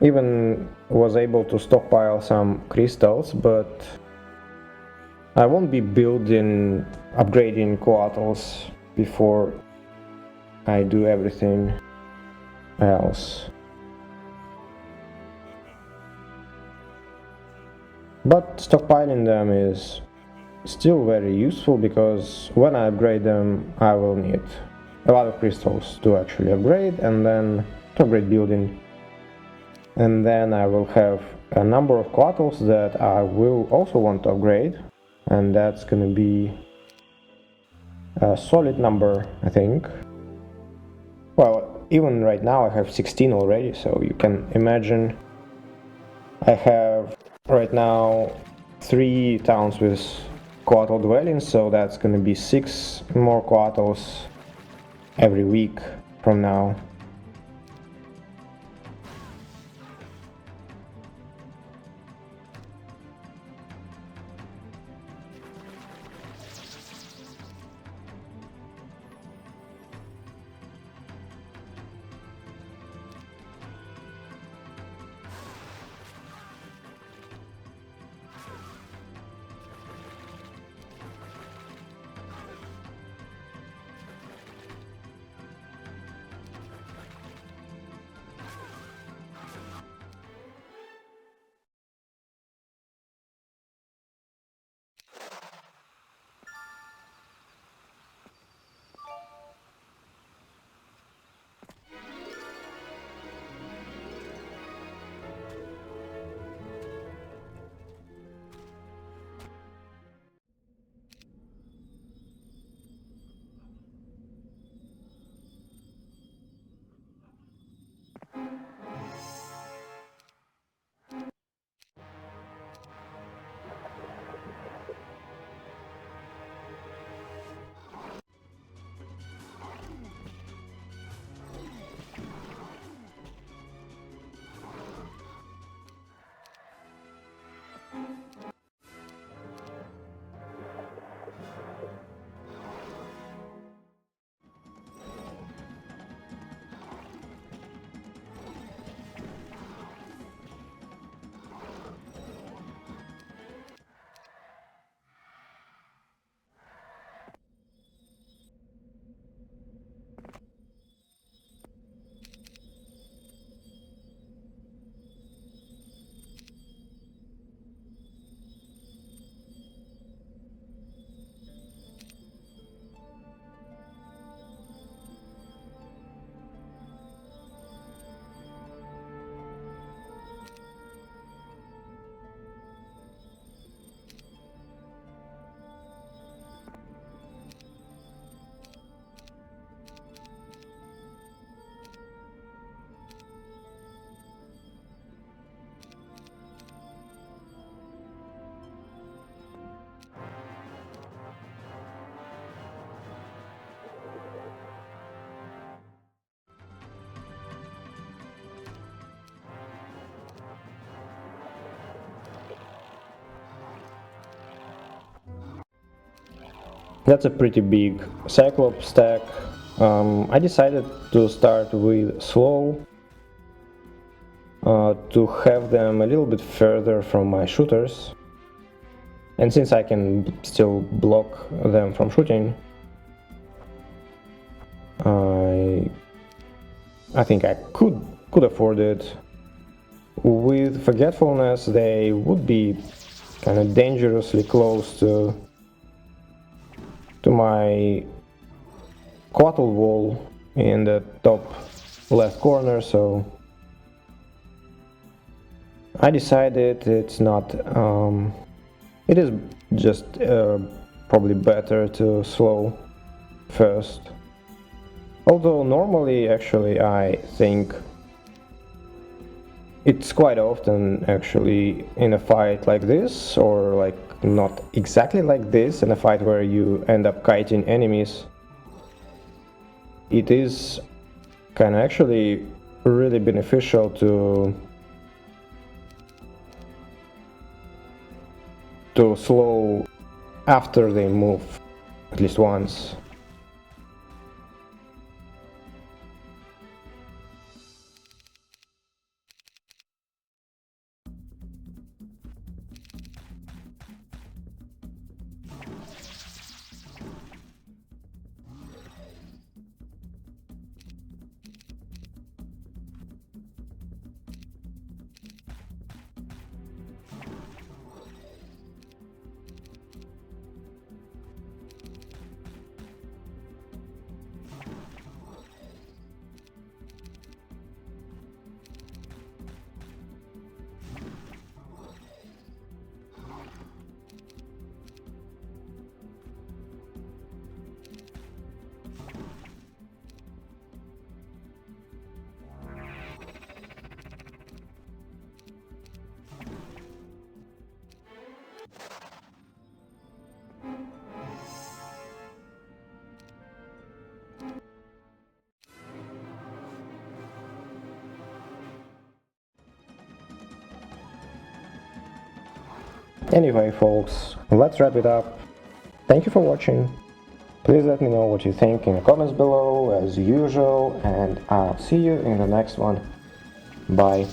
Even was able to stockpile some crystals, but I won't be building, upgrading quarters before I do everything else. But stockpiling them is still very useful, because when I upgrade them I will need a lot of crystals to actually upgrade, and then to upgrade building. And then I will have a number of quarters that I will also want to upgrade, and that's gonna be a solid number, I think. Well, even right now I have 16 already, so you can imagine I have right now 3 towns with quarter dwellings, so that's gonna be 6 more quarters every week from now. That's a pretty big Cyclops stack. I decided to start with slow, to have them a little bit further from my shooters, and since I can still block them from shooting, I think I could afford it. With Forgetfulness they would be kind of dangerously close to my quartal wall in the top left corner, so I decided it's not, it is just probably better to slow first. Although normally actually I think it's quite often actually in a fight like this, or like not exactly like this, in a fight where you end up kiting enemies, it is kind of actually really beneficial to to slow after they move at least once. Anyway, folks, let's wrap it up. Thank you for watching. Please let me know what you think in the comments below, as usual, and I'll see you in the next one. Bye.